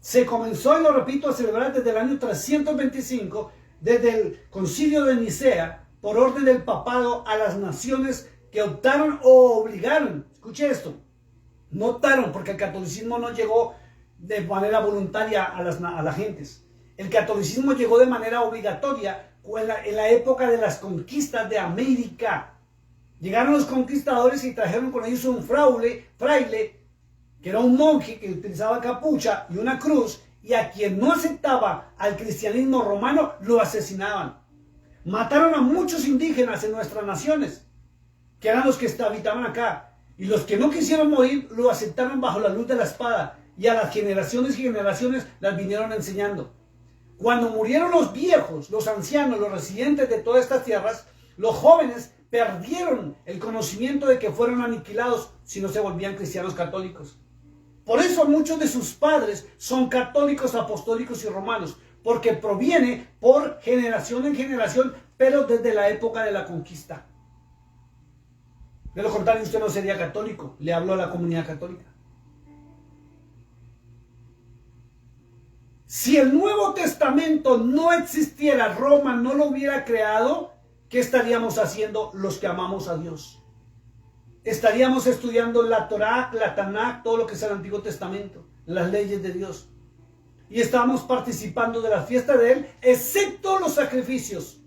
Se comenzó, y lo repito, a celebrar desde el año 325, desde el concilio de Nicea, por orden del papado, a las naciones que optaron o obligaron. Escuche esto, no optaron, porque el catolicismo no llegó de manera voluntaria a las gentes. El catolicismo llegó de manera obligatoria en la época de las conquistas de América. Llegaron los conquistadores y trajeron con ellos un fraile, que era un monje que utilizaba capucha y una cruz, y a quien no aceptaba al cristianismo romano lo asesinaban. Mataron a muchos indígenas en nuestras naciones, que eran los que habitaban acá, y los que no quisieron morir lo aceptaron bajo la luz de la espada, y a las generaciones y generaciones las vinieron enseñando. Cuando murieron los viejos, los ancianos, los residentes de todas estas tierras, los jóvenes perdieron el conocimiento de que fueron aniquilados si no se volvían cristianos católicos. Por eso muchos de sus padres son católicos, apostólicos y romanos, porque proviene por generación en generación, pero desde la época de la conquista. De lo contrario, usted no sería católico. Le hablo a la comunidad católica. Si el Nuevo Testamento no existiera, Roma no lo hubiera creado, ¿qué estaríamos haciendo los que amamos a Dios? Estaríamos estudiando la Torá, la Tanakh, todo lo que es el Antiguo Testamento, las leyes de Dios. Y estábamos participando de la fiesta de Él, excepto los sacrificios.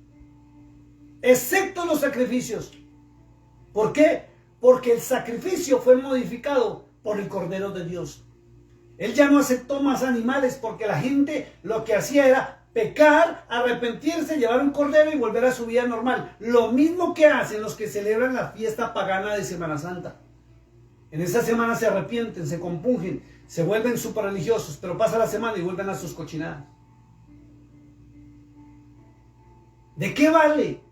Excepto los sacrificios. ¿Por qué? Porque el sacrificio fue modificado por el Cordero de Dios. Él ya no aceptó más animales, porque la gente lo que hacía era pecar, arrepentirse, llevar un cordero y volver a su vida normal. Lo mismo que hacen los que celebran la fiesta pagana de Semana Santa. En esa semana se arrepienten, se compungen, se vuelven súper religiosos, pero pasa la semana y vuelven a sus cochinadas. ¿De qué vale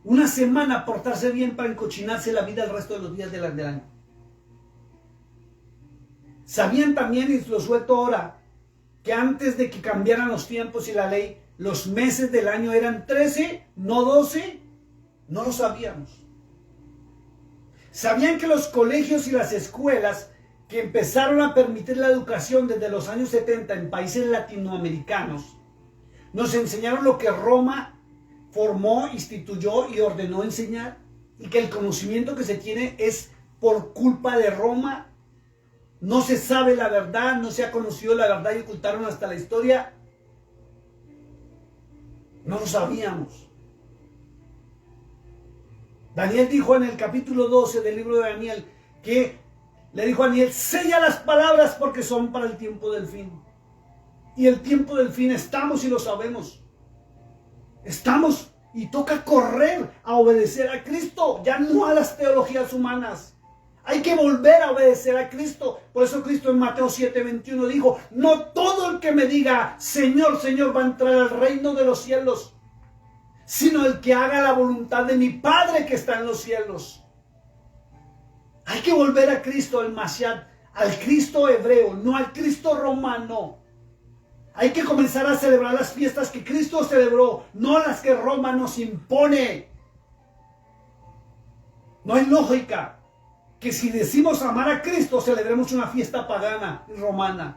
una semana portarse bien para encochinarse la vida el resto de los días del año? ¿Sabían también, y lo suelto ahora, que antes de que cambiaran los tiempos y la ley, los meses del año eran 13, no 12? No lo sabíamos. ¿Sabían que los colegios y las escuelas que empezaron a permitir la educación desde los años 70 en países latinoamericanos nos enseñaron lo que Roma formó, instituyó y ordenó enseñar? Y que el conocimiento que se tiene es por culpa de Roma. No se sabe la verdad, no se ha conocido la verdad y ocultaron hasta la historia. No lo sabíamos. Daniel dijo en el capítulo 12 del libro de Daniel que le dijo a Daniel: sella las palabras porque son para el tiempo del fin. Y el tiempo del fin estamos y lo sabemos. Estamos y toca correr a obedecer a Cristo, ya no a las teologías humanas. Hay que volver a obedecer a Cristo. Por eso Cristo en Mateo 7:21 dijo: no todo el que me diga Señor, Señor va a entrar al reino de los cielos, sino el que haga la voluntad de mi Padre que está en los cielos. Hay que volver a Cristo, el Mashiach, al Cristo hebreo, no al Cristo romano. Hay que comenzar a celebrar las fiestas que Cristo celebró, no las que Roma nos impone. No hay lógica que si decimos amar a Cristo, celebremos una fiesta pagana y romana.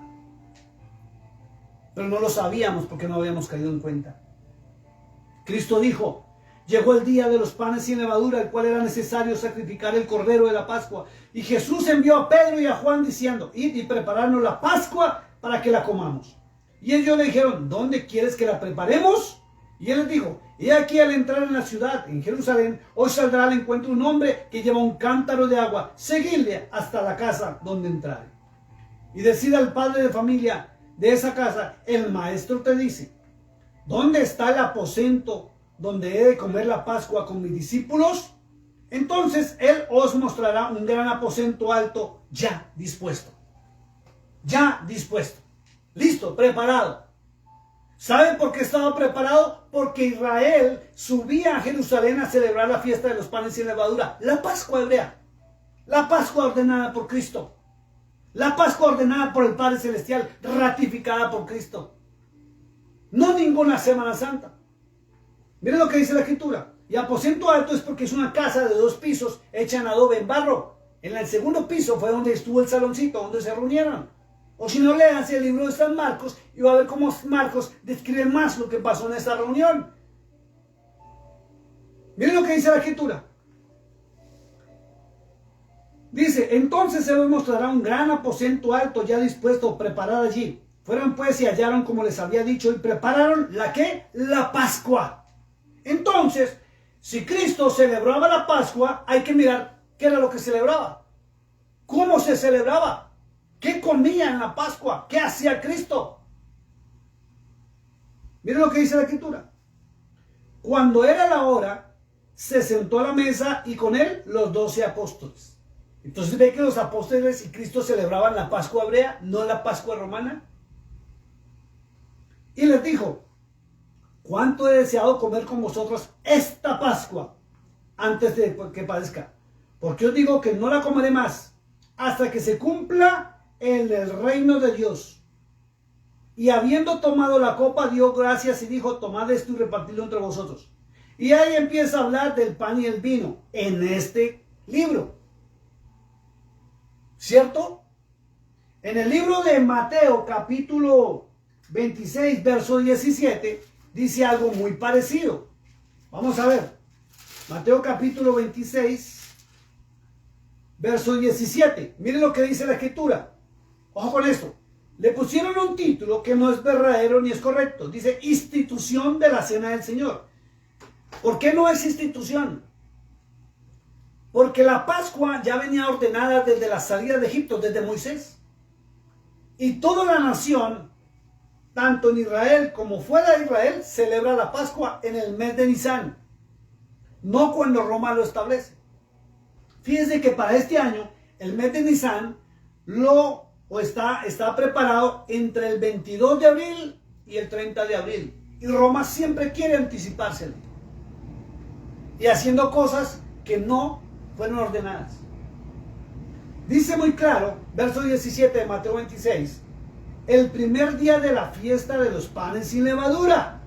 Pero no lo sabíamos porque no habíamos caído en cuenta. Cristo dijo, llegó el día de los panes sin levadura, el cual era necesario sacrificar el cordero de la Pascua. Y Jesús envió a Pedro y a Juan diciendo, id y prepararnos la Pascua para que la comamos. Y ellos le dijeron, ¿dónde quieres que la preparemos? Y él les dijo, he aquí al entrar en la ciudad, en Jerusalén, os saldrá al encuentro un hombre que lleva un cántaro de agua, seguidle hasta la casa donde entrare. Y decida al padre de familia de esa casa, el maestro te dice, ¿dónde está el aposento donde he de comer la Pascua con mis discípulos? Entonces él os mostrará un gran aposento alto ya dispuesto. Ya dispuesto. Listo, preparado. ¿Saben por qué estaba preparado? Porque Israel subía a Jerusalén a celebrar la fiesta de los panes sin levadura, la Pascua hebrea, la Pascua ordenada por Cristo, la Pascua ordenada por el Padre Celestial, ratificada por Cristo. No ninguna Semana Santa. Miren lo que dice la Escritura. Y aposento alto es porque es una casa de 2 pisos hecha en adobe, en barro. En el segundo piso fue donde estuvo el saloncito, donde se reunieron. O si no, léanse el libro de San Marcos y va a ver cómo Marcos describe más lo que pasó en esta reunión. Miren lo que dice la Escritura. Dice, entonces se les mostrará un gran aposento alto ya dispuesto, preparado allí. Fueron pues y hallaron como les había dicho y prepararon ¿la qué? La Pascua. Entonces, si Cristo celebraba la Pascua, hay que mirar qué era lo que celebraba. ¿Cómo se celebraba? ¿Qué comía en la Pascua? ¿Qué hacía Cristo? Miren lo que dice la Escritura. Cuando era la hora, se sentó a la mesa y con él los 12 apóstoles. Entonces ve que los apóstoles y Cristo celebraban la Pascua hebrea, no la Pascua romana. Y les dijo, ¿cuánto he deseado comer con vosotros esta Pascua antes de que padezca? Porque os digo que no la comeré más hasta que se cumpla en el reino de Dios. Y habiendo tomado la copa, dio gracias y dijo, tomad esto y repartidlo entre vosotros. Y ahí empieza a hablar del pan y el vino en este libro. ¿Cierto? En el libro de Mateo, capítulo 26, verso 17, dice algo muy parecido. Vamos a ver. Mateo, capítulo 26, verso 17. Miren lo que dice la Escritura. Ojo con esto. Le pusieron un título que no es verdadero ni es correcto. Dice institución de la cena del Señor. ¿Por qué no es institución? Porque la Pascua ya venía ordenada desde la salida de Egipto, desde Moisés. Y toda la nación, tanto en Israel como fuera de Israel, celebra la Pascua en el mes de Nisan. No cuando Roma lo establece. Fíjense que para este año, el mes de Nisan está preparado entre el 22 de abril y el 30 de abril. Y Roma siempre quiere anticipárselo. Y haciendo cosas que no fueron ordenadas. Dice muy claro, verso 17 de Mateo 26, el primer día de la fiesta de los panes sin levadura.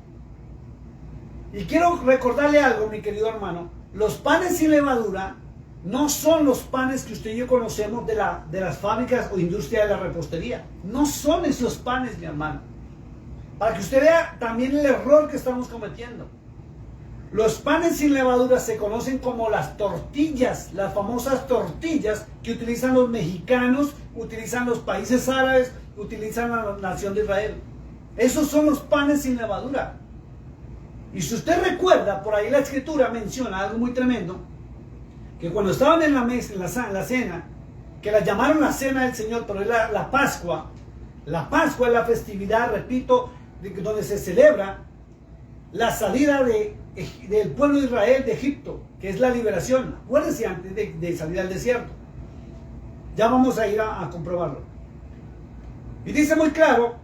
Y quiero recordarle algo, mi querido hermano. Los panes sin levadura no son los panes que usted y yo conocemos de las fábricas o industria de la repostería. No son esos panes, mi hermano. Para que usted vea también el error que estamos cometiendo. Los panes sin levadura se conocen como las tortillas, las famosas tortillas que utilizan los mexicanos, utilizan los países árabes, utilizan la nación de Israel. Esos son los panes sin levadura. Y si usted recuerda, por ahí la Escritura menciona algo muy tremendo, que cuando estaban en la mesa, en la cena, que la llamaron la cena del Señor, pero es la Pascua. La Pascua es la festividad, repito, donde se celebra la salida del pueblo de Israel de Egipto, que es la liberación. Acuérdense antes de salir al desierto. Ya vamos a ir a comprobarlo. Y dice muy claro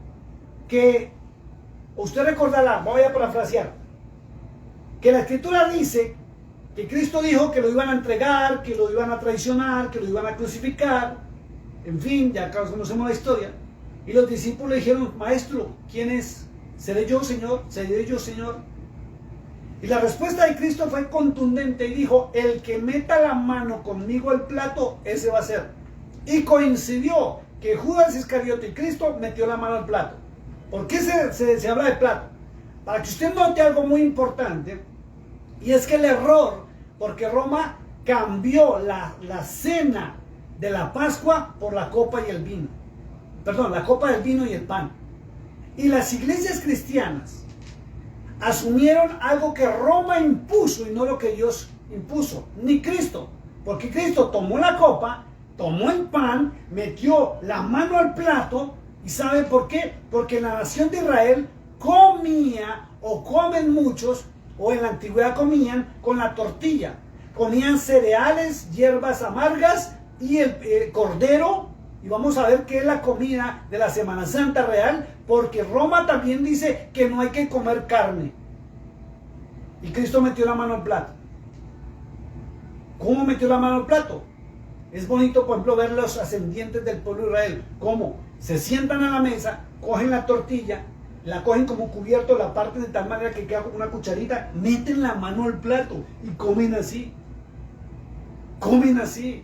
que, usted recordará, voy a parafrasear, que la Escritura dice que Cristo dijo que lo iban a entregar, que lo iban a traicionar, que lo iban a crucificar, en fin, ya conocemos la historia. Y los discípulos le dijeron, maestro, ¿quién es? ¿Seré yo, Señor? ¿Seré yo, Señor? Y la respuesta de Cristo fue contundente y dijo, el que meta la mano conmigo al plato, ese va a ser. Y coincidió que Judas Iscariote y Cristo metió la mano al plato. ¿Por qué se habla de plato? Para que usted note algo muy importante, y es que el error, porque Roma cambió la cena de la Pascua por la copa y el vino. Perdón, la copa del vino y el pan. Y las iglesias cristianas asumieron algo que Roma impuso y no lo que Dios impuso, ni Cristo. Porque Cristo tomó la copa, tomó el pan, metió la mano al plato. ¿Y sabe por qué? Porque en la nación de Israel comía, o comen muchos, o en la antigüedad comían con la tortilla. Comían cereales, hierbas amargas y el cordero. Y vamos a ver qué es la comida de la Semana Santa real, porque Roma también dice que no hay que comer carne. Y Cristo metió la mano al plato. ¿Cómo metió la mano al plato? Es bonito, por ejemplo, ver los ascendientes del pueblo de Israel. ¿Cómo? Se sientan a la mesa, cogen la tortilla, la cogen como cubierto, la parten de tal manera que queda como una cucharita, meten la mano al plato y comen así. Comen así.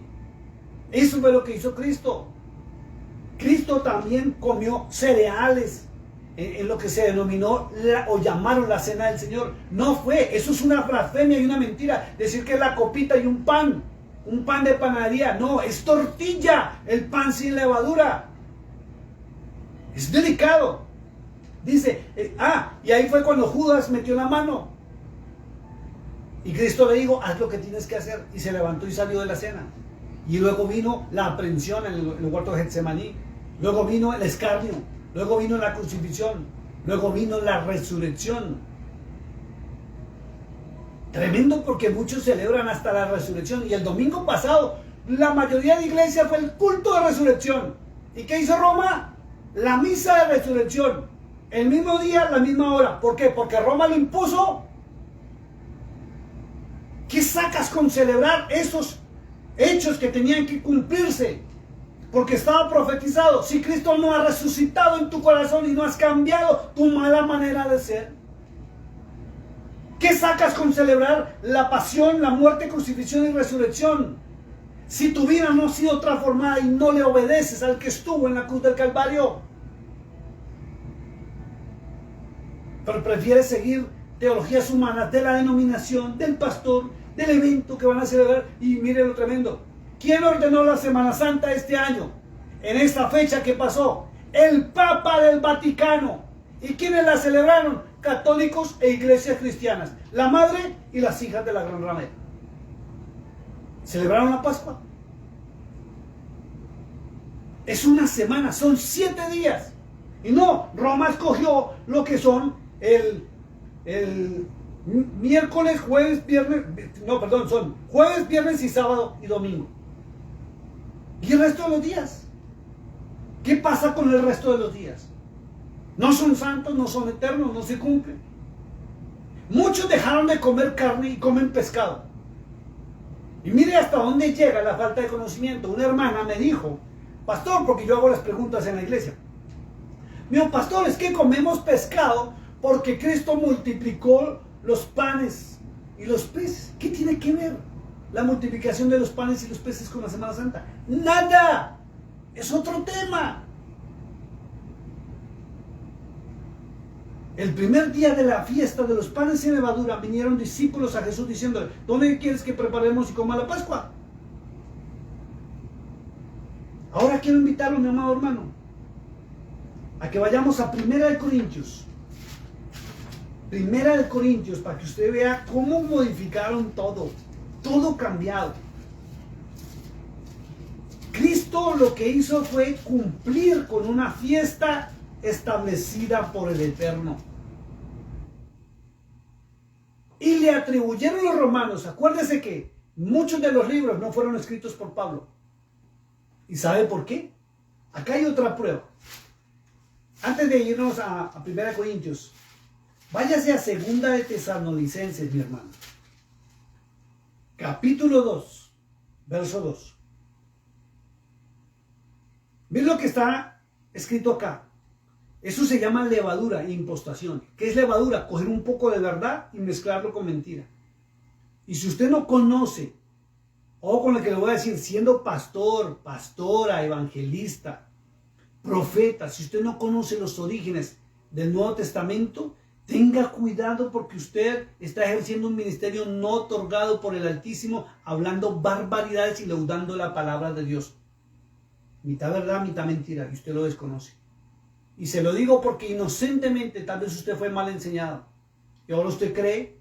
Eso fue lo que hizo Cristo. Cristo también comió cereales en lo que se denominó o llamaron la cena del Señor. No fue, eso es una blasfemia y una mentira, decir que es la copita y un pan de panadería. No, es tortilla, el pan sin levadura. Es delicado. Dice, y ahí fue cuando Judas metió la mano. Y Cristo le dijo, haz lo que tienes que hacer. Y se levantó y salió de la cena. Y luego vino la aprehensión en el huerto de Getsemaní. Luego vino el escarnio. Luego vino la crucifixión. Luego vino la resurrección. Tremendo, porque muchos celebran hasta la resurrección. Y el domingo pasado, la mayoría de iglesias fue el culto de resurrección. ¿Y qué hizo Roma? La misa de resurrección. El mismo día, la misma hora. ¿Por qué? Porque Roma lo impuso. ¿Qué sacas con celebrar esos hechos que tenían que cumplirse? Porque estaba profetizado. Si Cristo no ha resucitado en tu corazón y no has cambiado tu mala manera de ser, ¿qué sacas con celebrar la pasión, la muerte, crucifixión y resurrección? Si tu vida no ha sido transformada y no le obedeces al que estuvo en la cruz del Calvario, pero prefieres seguir teologías humanas de la denominación, del pastor, del evento que van a celebrar. Y miren lo tremendo. ¿Quién ordenó la Semana Santa este año? En esta fecha que pasó, el Papa del Vaticano. ¿Y quiénes la celebraron? Católicos e iglesias cristianas. La madre y las hijas de la Gran Ramera. ¿Celebraron la Pascua? Es una semana, son 7 días. Y no, Roma escogió lo que son el miércoles, jueves, viernes, son jueves, viernes y sábado y domingo. ¿Y el resto de los días? ¿Qué pasa con el resto de los días? No son santos, no son eternos, no se cumplen. Muchos dejaron de comer carne y comen pescado. Y mire hasta dónde llega la falta de conocimiento. Una hermana me dijo, pastor, porque yo hago las preguntas en la iglesia. Me dijo, pastor, es que comemos pescado porque Cristo multiplicó los panes y los peces. ¿Qué tiene que ver la multiplicación de los panes y los peces con la Semana Santa? ¡Nada! Es otro tema. El primer día de la fiesta de los panes sin levadura vinieron discípulos a Jesús diciéndole, ¿dónde quieres que preparemos y coma la Pascua? Ahora quiero invitarlo, mi amado hermano, a que vayamos a Primera de Corintios. Primera de Corintios, para que usted vea cómo modificaron todo cambiado. Cristo lo que hizo fue cumplir con una fiesta establecida por el Eterno. Y le atribuyeron los romanos, acuérdese que muchos de los libros no fueron escritos por Pablo. ¿Y sabe por qué? Acá hay otra prueba. Antes de irnos a 1 Corintios, váyase a 2 de Tesalonicenses, mi hermano. Capítulo 2, verso 2. Miren lo que está escrito acá. Eso se llama levadura e impostación. ¿Qué es levadura? Coger un poco de verdad y mezclarlo con mentira. Y si usted no conoce, o con lo que le voy a decir, siendo pastor, pastora, evangelista, profeta, si usted no conoce los orígenes del Nuevo Testamento, tenga cuidado porque usted está ejerciendo un ministerio no otorgado por el Altísimo, hablando barbaridades y leudando la palabra de Dios. Mitad verdad, mitad mentira, y usted lo desconoce. Y se lo digo porque inocentemente tal vez usted fue mal enseñado. Y ahora usted cree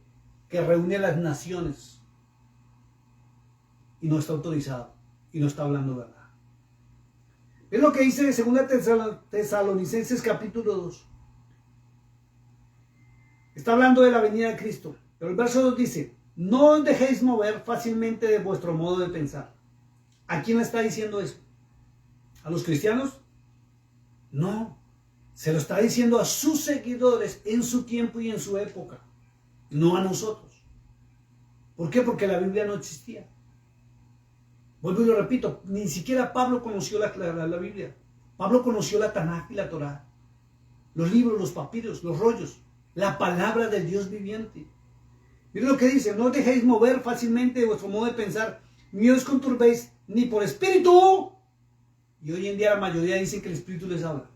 que reúne a las naciones. Y no está autorizado. Y no está hablando verdad. Es lo que dice de 2 Tesalonicenses capítulo 2. Está hablando de la venida de Cristo. Pero el verso 2 dice, no os dejéis mover fácilmente de vuestro modo de pensar. ¿A quién le está diciendo eso? ¿A los cristianos? No. Se lo está diciendo a sus seguidores en su tiempo y en su época. No a nosotros. ¿Por qué? Porque la Biblia no existía. Vuelvo y lo repito, ni siquiera Pablo conoció la Biblia. Pablo conoció la Tanaj y la Torá. Los libros, los papiros, los rollos. La palabra del Dios viviente. Miren lo que dice, no os dejéis mover fácilmente de vuestro modo de pensar, ni os conturbéis, ni por espíritu. Y hoy en día la mayoría dicen que el espíritu les habla.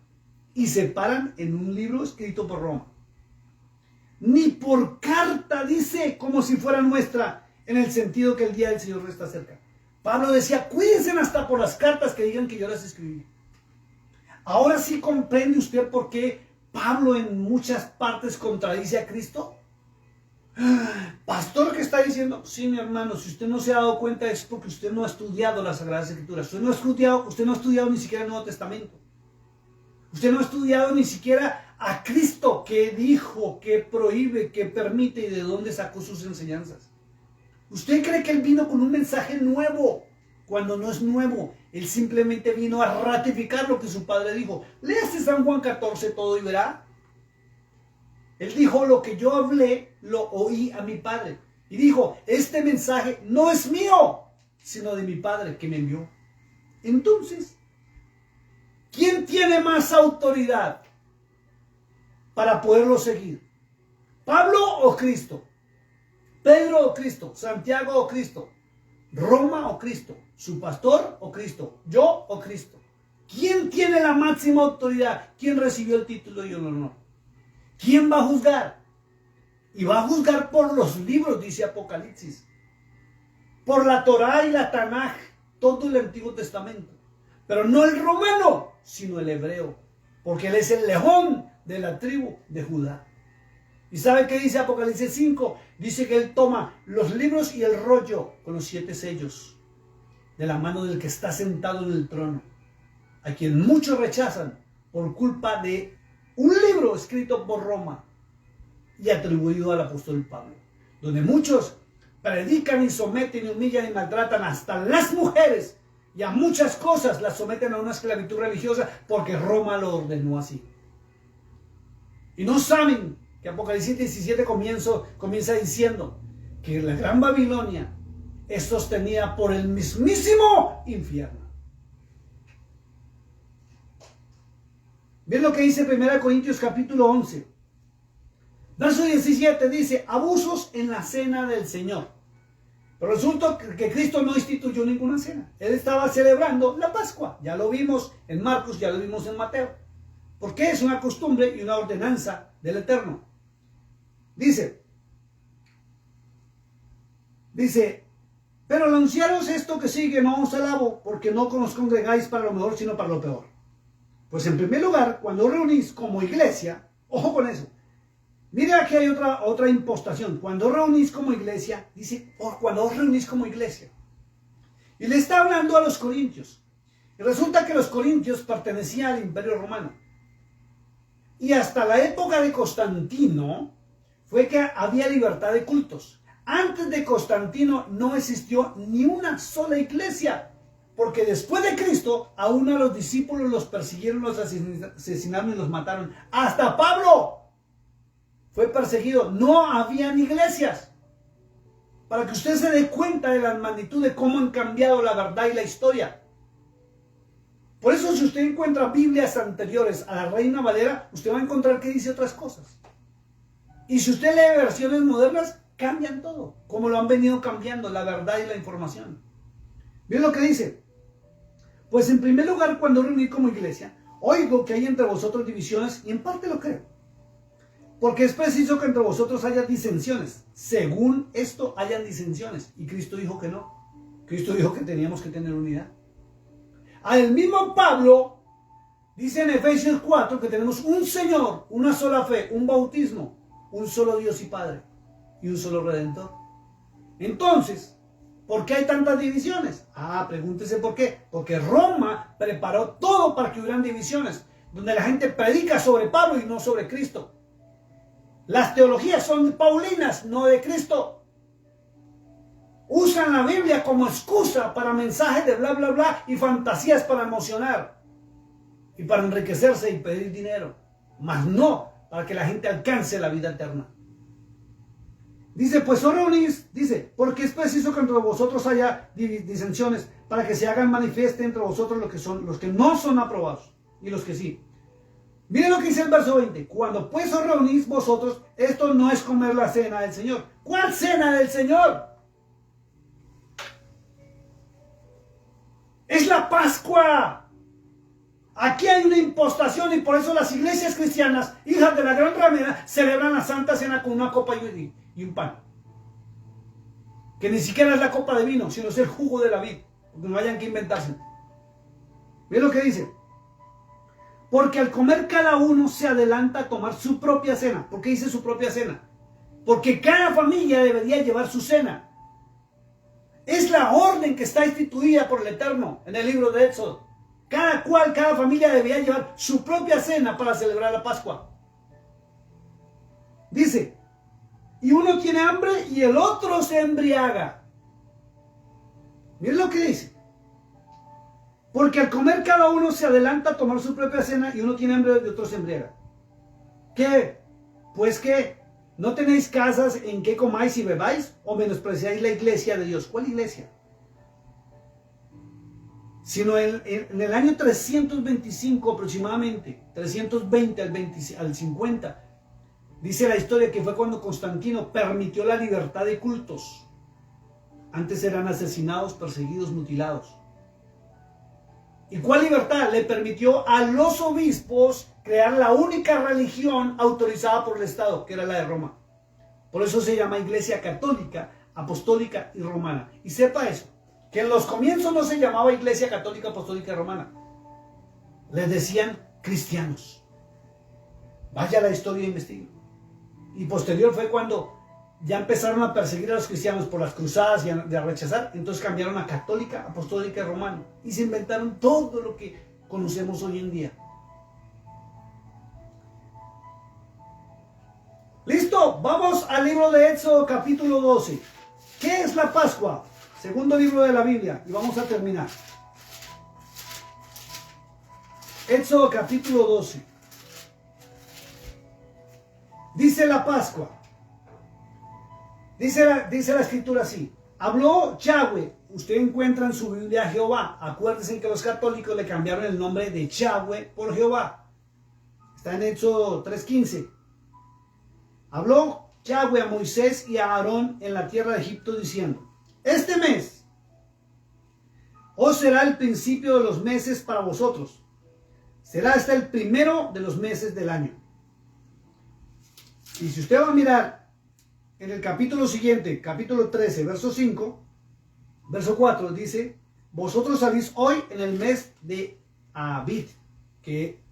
Y se paran en un libro escrito por Roma. Ni por carta, dice, como si fuera nuestra, en el sentido que el día del Señor está cerca. Pablo decía, cuídense hasta por las cartas que digan que yo las escribí. Ahora sí comprende usted por qué Pablo en muchas partes contradice a Cristo. Pastor, ¿qué está diciendo? Sí, mi hermano, si usted no se ha dado cuenta es porque usted no ha estudiado las Sagradas Escrituras. Usted no ha estudiado ni siquiera el Nuevo Testamento. Usted no ha estudiado ni siquiera a Cristo, que dijo, que prohíbe, que permite y de dónde sacó sus enseñanzas. Usted cree que Él vino con un mensaje nuevo, cuando no es nuevo. Él simplemente vino a ratificar lo que su Padre dijo. Léase San Juan 14 todo y verá. Él dijo, lo que yo hablé, lo oí a mi Padre. Y dijo, este mensaje no es mío, sino de mi Padre que me envió. Entonces, ¿quién tiene más autoridad para poderlo seguir? ¿Pablo o Cristo? ¿Pedro o Cristo? ¿Santiago o Cristo? ¿Roma o Cristo? ¿Su pastor o Cristo? ¿Yo o Cristo? ¿Quién tiene la máxima autoridad? ¿Quién recibió el título y el honor? ¿Quién va a juzgar? Y va a juzgar por los libros, dice Apocalipsis. Por la Torá y la Tanaj, todo el Antiguo Testamento. Pero no el romano, sino el hebreo. Porque él es el león de la tribu de Judá. ¿Y sabe qué dice Apocalipsis 5? Dice que él toma los libros y el rollo con los 7 sellos de la mano del que está sentado en el trono, a quien muchos rechazan por culpa de un libro escrito por Roma y atribuido al apóstol Pablo, donde muchos predican y someten y humillan y maltratan hasta las mujeres y a muchas cosas las someten a una esclavitud religiosa porque Roma lo ordenó así. Y no saben que Apocalipsis 17 comienza diciendo que la Gran Babilonia es sostenida por el mismísimo infierno. ¿Ven lo que dice 1 Corintios capítulo 11? Verso 17 dice, abusos en la cena del Señor. Pero resulta que Cristo no instituyó ninguna cena. Él estaba celebrando la Pascua. Ya lo vimos en Marcos, ya lo vimos en Mateo. Porque es una costumbre y una ordenanza del Eterno. Dice, pero al anunciaros esto que sigue, no os alabo, porque no os congregáis para lo mejor, sino para lo peor. Pues en primer lugar, cuando os reunís como iglesia, ojo con eso. Mira aquí hay otra impostación. Cuando os reunís como iglesia, dice, cuando os reunís como iglesia. Y le está hablando a los corintios. Y resulta que los corintios pertenecían al Imperio Romano. Y hasta la época de Constantino fue que había libertad de cultos. Antes de Constantino no existió ni una sola iglesia, porque después de Cristo aún a los discípulos los persiguieron, los asesinaron y los mataron. Hasta Pablo fue perseguido. No habían iglesias. Para que usted se dé cuenta de la magnitud de cómo han cambiado la verdad y la historia. Por eso si usted encuentra Biblias anteriores a la Reina Valera, usted va a encontrar que dice otras cosas. Y si usted lee versiones modernas, cambian todo, como lo han venido cambiando la verdad y la información. Miren lo que dice. Pues en primer lugar, cuando reuní como iglesia, oigo que hay entre vosotros divisiones, y en parte lo creo. Porque es preciso que entre vosotros haya disensiones. Según esto hayan disensiones. Y Cristo dijo que no. Cristo dijo que teníamos que tener unidad. El mismo Pablo dice en Efesios 4 que tenemos un Señor, una sola fe, un bautismo, un solo Dios y Padre y un solo Redentor. Entonces, ¿por qué hay tantas divisiones? Pregúntese por qué. Porque Roma preparó todo para que hubieran divisiones, donde la gente predica sobre Pablo y no sobre Cristo. Las teologías son paulinas, no de Cristo. Usan la Biblia como excusa para mensajes de bla, bla, bla y fantasías para emocionar y para enriquecerse y pedir dinero, mas no para que la gente alcance la vida eterna. Dice, pues os reunís, dice, porque es preciso que entre vosotros haya disensiones para que se hagan manifieste entre vosotros los que no son aprobados y los que sí. Miren lo que dice el verso 20. Cuando pues os reunís vosotros, esto no es comer la cena del Señor. ¿Cuál cena del Señor? Es la Pascua. Aquí hay una impostación y por eso las iglesias cristianas, hijas de la gran ramera, celebran la Santa Cena con una copa y un pan. Que ni siquiera es la copa de vino, sino es el jugo de la vid. Porque no hayan que inventarse. Miren lo que dice. Porque al comer cada uno se adelanta a tomar su propia cena. ¿Por qué dice su propia cena? Porque cada familia debería llevar su cena. Es la orden que está instituida por el Eterno en el libro de Éxodo. Cada familia debería llevar su propia cena para celebrar la Pascua. Dice, y uno tiene hambre y el otro se embriaga. Miren lo que dice. Porque al comer cada uno se adelanta a tomar su propia cena y uno tiene hambre y otro se embriaga. ¿Qué? Pues que no tenéis casas en que comáis y bebáis o menospreciáis la iglesia de Dios. ¿Cuál iglesia? Sino en el año 325 aproximadamente, 320 al 50, dice la historia que fue cuando Constantino permitió la libertad de cultos. Antes eran asesinados, perseguidos, mutilados. ¿Y cuál libertad? Le permitió a los obispos crear la única religión autorizada por el Estado, que era la de Roma. Por eso se llama Iglesia Católica, Apostólica y Romana. Y sepa eso, que en los comienzos no se llamaba Iglesia Católica, Apostólica y Romana. Les decían cristianos. Vaya a la historia e investigue. Y posterior fue cuando ya empezaron a perseguir a los cristianos por las cruzadas y a rechazar, entonces cambiaron a Católica, Apostólica y Romana y se inventaron todo lo que conocemos hoy en día. ¿Listo? Vamos al libro de Éxodo capítulo 12. ¿Qué es la Pascua? Segundo libro de la Biblia y vamos a terminar. Éxodo capítulo 12. Dice la Pascua. Dice la escritura así. Habló Yahweh. Usted encuentra en su Biblia Jehová. Acuérdense que los católicos le cambiaron el nombre de Yahweh por Jehová. Está en Éxodo 3:15. Habló Yahweh a Moisés y a Aarón en la tierra de Egipto diciendo: este mes os será el principio de los meses para vosotros. Será hasta el primero de los meses del año. Y si usted va a mirar en el capítulo siguiente, capítulo 13, verso 5, verso 4, dice: vosotros salís hoy en el mes de Abid, que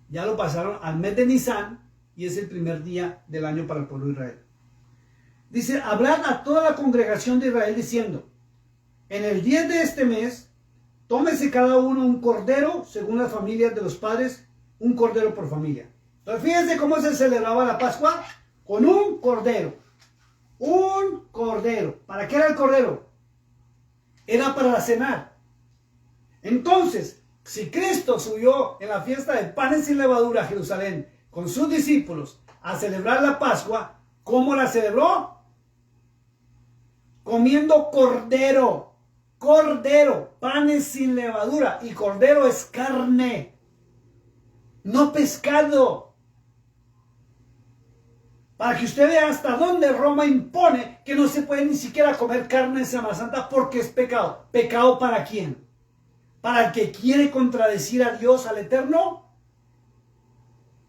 ya lo pasaron al mes de Nisan, y es el primer día del año para el pueblo de Israel. Dice: hablad a toda la congregación de Israel diciendo: en el 10 de este mes, tómese cada uno un cordero, según las familias de los padres, un cordero por familia. Entonces fíjense cómo se celebraba la Pascua, con un cordero. Un cordero. ¿Para qué era el cordero? Era para cenar. Entonces, si Cristo subió en la fiesta de panes sin levadura a Jerusalén con sus discípulos a celebrar la Pascua, ¿cómo la celebró? Comiendo cordero. cordero, panes sin levadura. Y cordero es carne, no pescado. Para que usted vea hasta dónde Roma impone que no se puede ni siquiera comer carne en Semana Santa porque es pecado. ¿Pecado para quién? ¿Para el que quiere contradecir a Dios, al Eterno?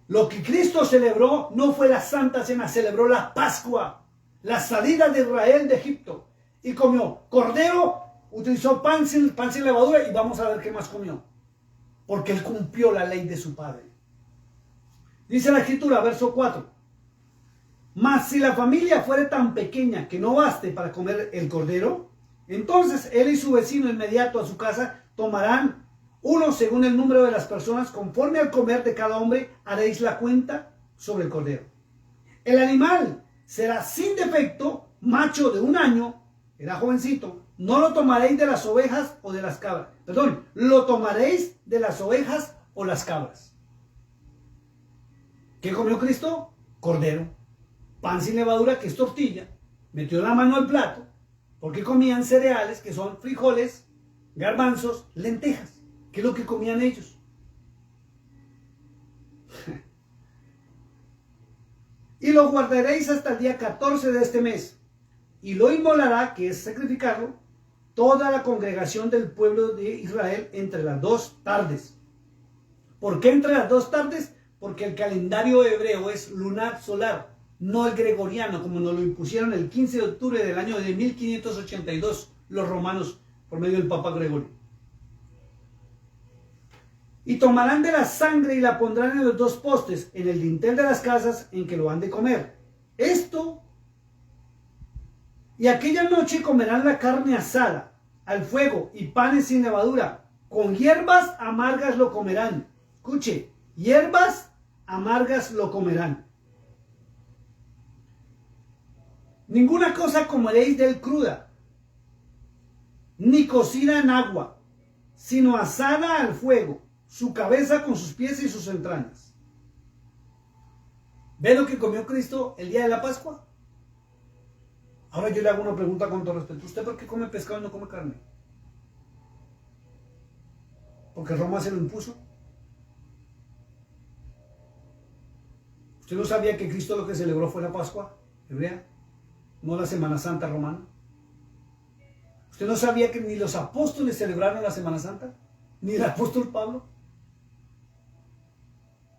Lo que Cristo celebró no fue la Santa Cena, celebró la Pascua, la salida de Israel de Egipto. Y comió cordero, utilizó pan sin levadura y vamos a ver qué más comió. Porque él cumplió la ley de su padre. Dice la Escritura, verso 4. Mas si la familia fuere tan pequeña que no baste para comer el cordero, entonces él y su vecino inmediato a su casa tomarán uno según el número de las personas, conforme al comer de cada hombre haréis la cuenta sobre el cordero. El animal será sin defecto, macho de 1 año, era jovencito, no lo tomaréis de las ovejas o de las cabras. Perdón, lo tomaréis de las ovejas o las cabras. ¿Qué comió Cristo? Cordero. Pan sin levadura, que es tortilla. Metió la mano al plato, porque comían cereales, que son frijoles, garbanzos, lentejas. ¿Qué es lo que comían ellos? Y lo guardaréis hasta el día 14 de este mes. Y lo inmolará, que es sacrificarlo, toda la congregación del pueblo de Israel entre las 2 tardes. ¿Por qué entre las 2 tardes? Porque el calendario hebreo es lunar solar, no el gregoriano, como nos lo impusieron el 15 de octubre del año de 1582 los romanos por medio del Papa Gregorio. Y tomarán de la sangre y la pondrán en los 2 postes, en el dintel de las casas en que lo han de comer. Esto, y aquella noche comerán la carne asada, al fuego y panes sin levadura. Con hierbas amargas lo comerán. Escuche, hierbas amargas lo comerán. Ninguna cosa comeréis de él cruda, ni cocida en agua, sino asada al fuego, su cabeza con sus pies y sus entrañas. ¿Ve lo que comió Cristo el día de la Pascua? Ahora yo le hago una pregunta con todo respeto. ¿Usted por qué come pescado y no come carne? ¿Porque Roma se lo impuso? ¿Usted no sabía que Cristo lo que celebró fue la Pascua hebrea, no la Semana Santa romana? ¿Usted no sabía que ni los apóstoles celebraron la Semana Santa? ¿Ni el apóstol Pablo?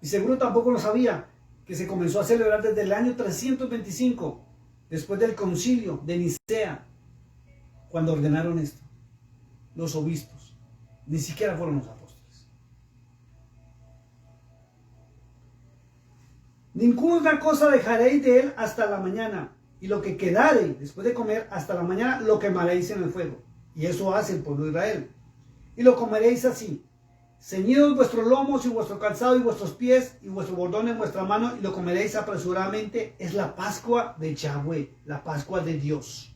Y seguro tampoco lo sabía que se comenzó a celebrar desde el año 325, después del concilio de Nicea, cuando ordenaron esto. Los obispos, ni siquiera fueron los apóstoles. Ninguna cosa dejaréis de él hasta la mañana, y lo que quedare después de comer hasta la mañana lo quemaréis en el fuego. Y eso hace el pueblo de Israel. Y lo comeréis así: ceñidos vuestros lomos y vuestro calzado y vuestros pies y vuestro bordón en vuestra mano, y lo comeréis apresuradamente. Es la Pascua de Yahweh, la Pascua de Dios.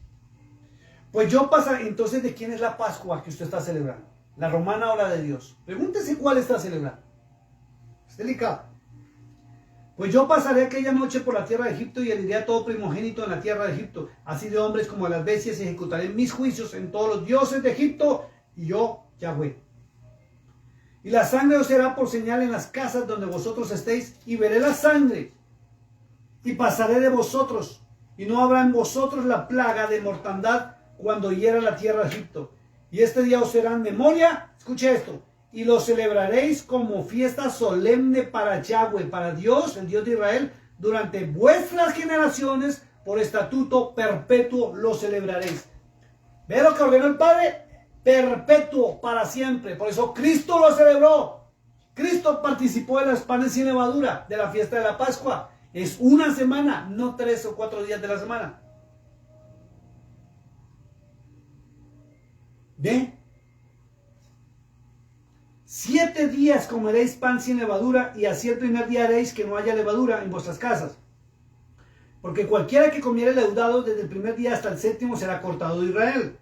Pues yo pasaré. Entonces, ¿de quién es la Pascua que usted está celebrando? ¿La romana o la de Dios? Pregúntese cuál está celebrando. Es delicado. Pues yo pasaré aquella noche por la tierra de Egipto y heriré a todo primogénito en la tierra de Egipto, así de hombres como de las bestias, y ejecutaré mis juicios en todos los dioses de Egipto, y yo, Yahweh. Y la sangre os será por señal en las casas donde vosotros estéis, y veré la sangre, y pasaré de vosotros, y no habrá en vosotros la plaga de mortandad cuando hiera la tierra de Egipto. Y este día os será en memoria, escuche esto, y lo celebraréis como fiesta solemne para Yahweh, para Dios, el Dios de Israel, durante vuestras generaciones, por estatuto perpetuo lo celebraréis. ¿Ve lo que ordenó el Padre? Perpetuo, para siempre. Por eso Cristo lo celebró. Cristo participó de los panes sin levadura, de la fiesta de la Pascua. Es una semana, no 3 o 4 días de la semana. ¿Ve? 7 días comeréis pan sin levadura, y así el primer día haréis que no haya levadura en vuestras casas. Porque cualquiera que comiere leudado desde el primer día hasta el 7º será cortado de Israel.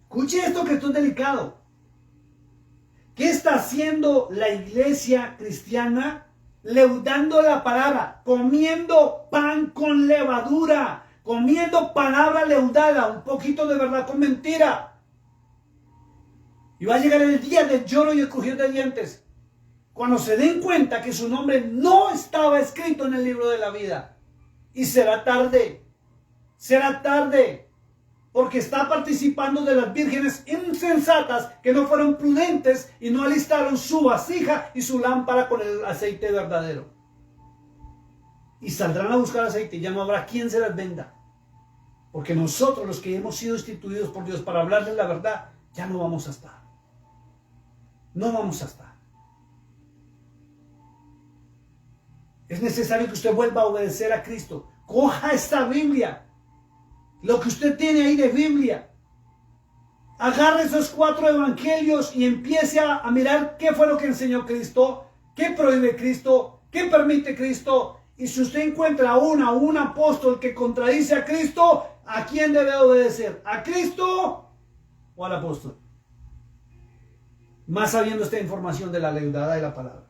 Escuche esto, que esto es delicado. ¿Qué está haciendo la iglesia cristiana? Leudando la palabra, comiendo pan con levadura, comiendo palabra leudada, un poquito de verdad con mentira. Y va a llegar el día del lloro y el crujir de dientes, cuando se den cuenta que su nombre no estaba escrito en el libro de la vida. Y será tarde, porque está participando de las vírgenes insensatas que no fueron prudentes y no alistaron su vasija y su lámpara con el aceite verdadero. Y saldrán a buscar aceite y ya no habrá quien se las venda. Porque nosotros, los que hemos sido instituidos por Dios para hablarles la verdad, ya no vamos a estar. No vamos a estar. Es necesario que usted vuelva a obedecer a Cristo. Coja esta Biblia, lo que usted tiene ahí de Biblia. Agarre esos 4 evangelios y empiece a mirar qué fue lo que enseñó Cristo, qué prohíbe Cristo, qué permite Cristo. Y si usted encuentra a un apóstol que contradice a Cristo, ¿a quién debe obedecer? ¿A Cristo o al apóstol? Más sabiendo esta información de la leudada de la palabra.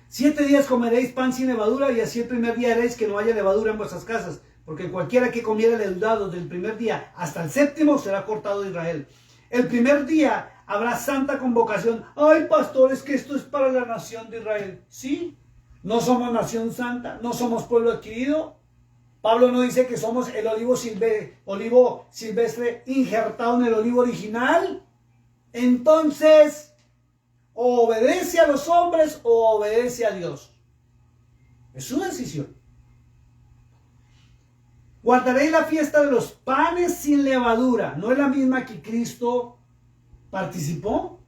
7 días comeréis pan sin levadura, y así el primer día haréis que no haya levadura en vuestras casas, porque cualquiera que comiera leudado del primer día hasta el 7º será cortado de Israel. El primer día habrá santa convocación. Ay, pastor, es que esto es para la nación de Israel. ¿Sí? ¿No somos nación santa? ¿No somos pueblo adquirido? Pablo no dice que somos el olivo silvestre injertado en el olivo original. Entonces, o obedece a los hombres o obedece a Dios. Es su decisión. Guardaréis la fiesta de los panes sin levadura. ¿No es la misma que Cristo participó?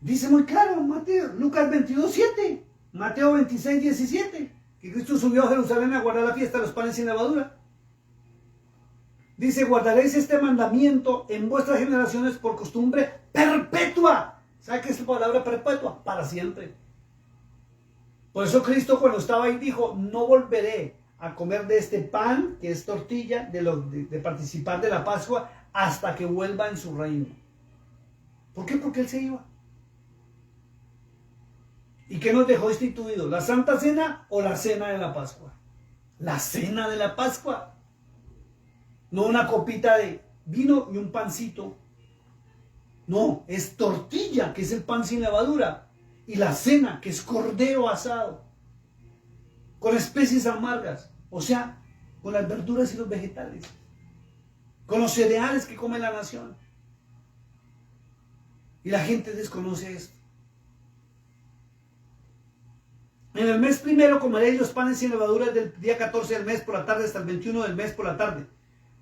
Dice muy claro Mateo, Lucas 22:7, Mateo 26:17, que Cristo subió a Jerusalén a guardar la fiesta de los panes sin levadura. Dice, guardaréis este mandamiento en vuestras generaciones por costumbre perpetua. ¿Sabe qué es la palabra perpetua? Para siempre. Por eso Cristo, cuando estaba ahí, dijo, no volveré a comer de este pan, que es tortilla, de participar de la Pascua, hasta que vuelva en su reino. ¿Por qué? Porque Él se iba. ¿Y qué nos dejó instituido? ¿La Santa Cena o la Cena de la Pascua? La Cena de la Pascua. No una copita de vino y un pancito. No, es tortilla, que es el pan sin levadura. Y la cena, que es cordero asado. Con especies amargas. O sea, con las verduras y los vegetales. Con los cereales que come la nación. Y la gente desconoce esto. En el mes primero comeréis los panes sin levadura del día 14 del mes por la tarde hasta el 21 del mes por la tarde.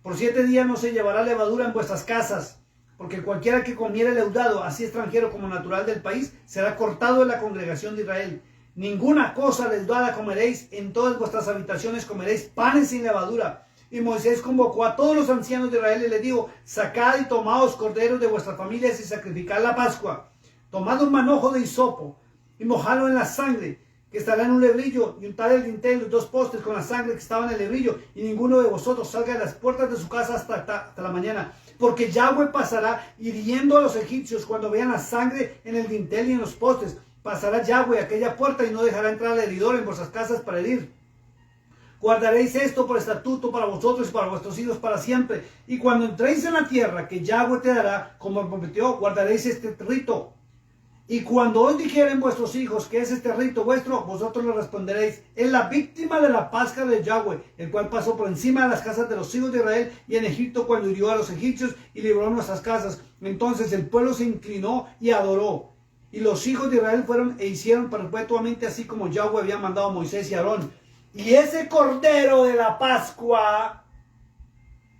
Por 7 días no se llevará levadura en vuestras casas, porque cualquiera que comiere leudado, así extranjero como natural del país, será cortado de la congregación de Israel. Ninguna cosa leudada comeréis, en todas vuestras habitaciones comeréis panes sin levadura. Y Moisés convocó a todos los ancianos de Israel y les dijo, sacad y tomaos corderos de vuestras familias y sacrificad la Pascua. Tomad un manojo de hisopo y mojadlo en la sangre, que estará en un lebrillo, y untad el dintel y los 2 postes con la sangre que estaba en el lebrillo, y ninguno de vosotros salga de las puertas de su casa hasta la mañana, porque Yahweh pasará hiriendo a los egipcios cuando vean la sangre en el dintel y en los postes. Pasará Yahweh a aquella puerta y no dejará entrar al heridor en vuestras casas para herir. Guardaréis esto por estatuto para vosotros y para vuestros hijos para siempre. Y cuando entréis en la tierra que Yahweh te dará, como prometió, guardaréis este rito. Y cuando os dijeren vuestros hijos que es este rito vuestro, vosotros le responderéis, es la víctima de la Pascua de Yahweh, el cual pasó por encima de las casas de los hijos de Israel y en Egipto cuando hirió a los egipcios y libró nuestras casas. Entonces el pueblo se inclinó y adoró. Y los hijos de Israel fueron e hicieron perpetuamente así como Yahweh había mandado a Moisés y a Aarón. Y ese cordero de la Pascua,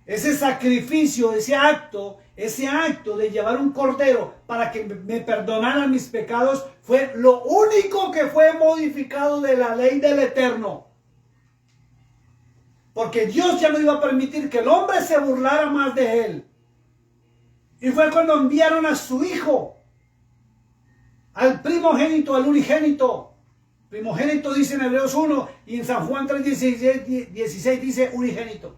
ese sacrificio, ese acto de llevar un cordero para que me perdonaran mis pecados, fue lo único que fue modificado de la ley del Eterno. Porque Dios ya no iba a permitir que el hombre se burlara más de él. Y fue cuando enviaron a su hijo, al primogénito, al unigénito. Primogénito dice en Hebreos 1 y en San Juan 3:16 dice unigénito.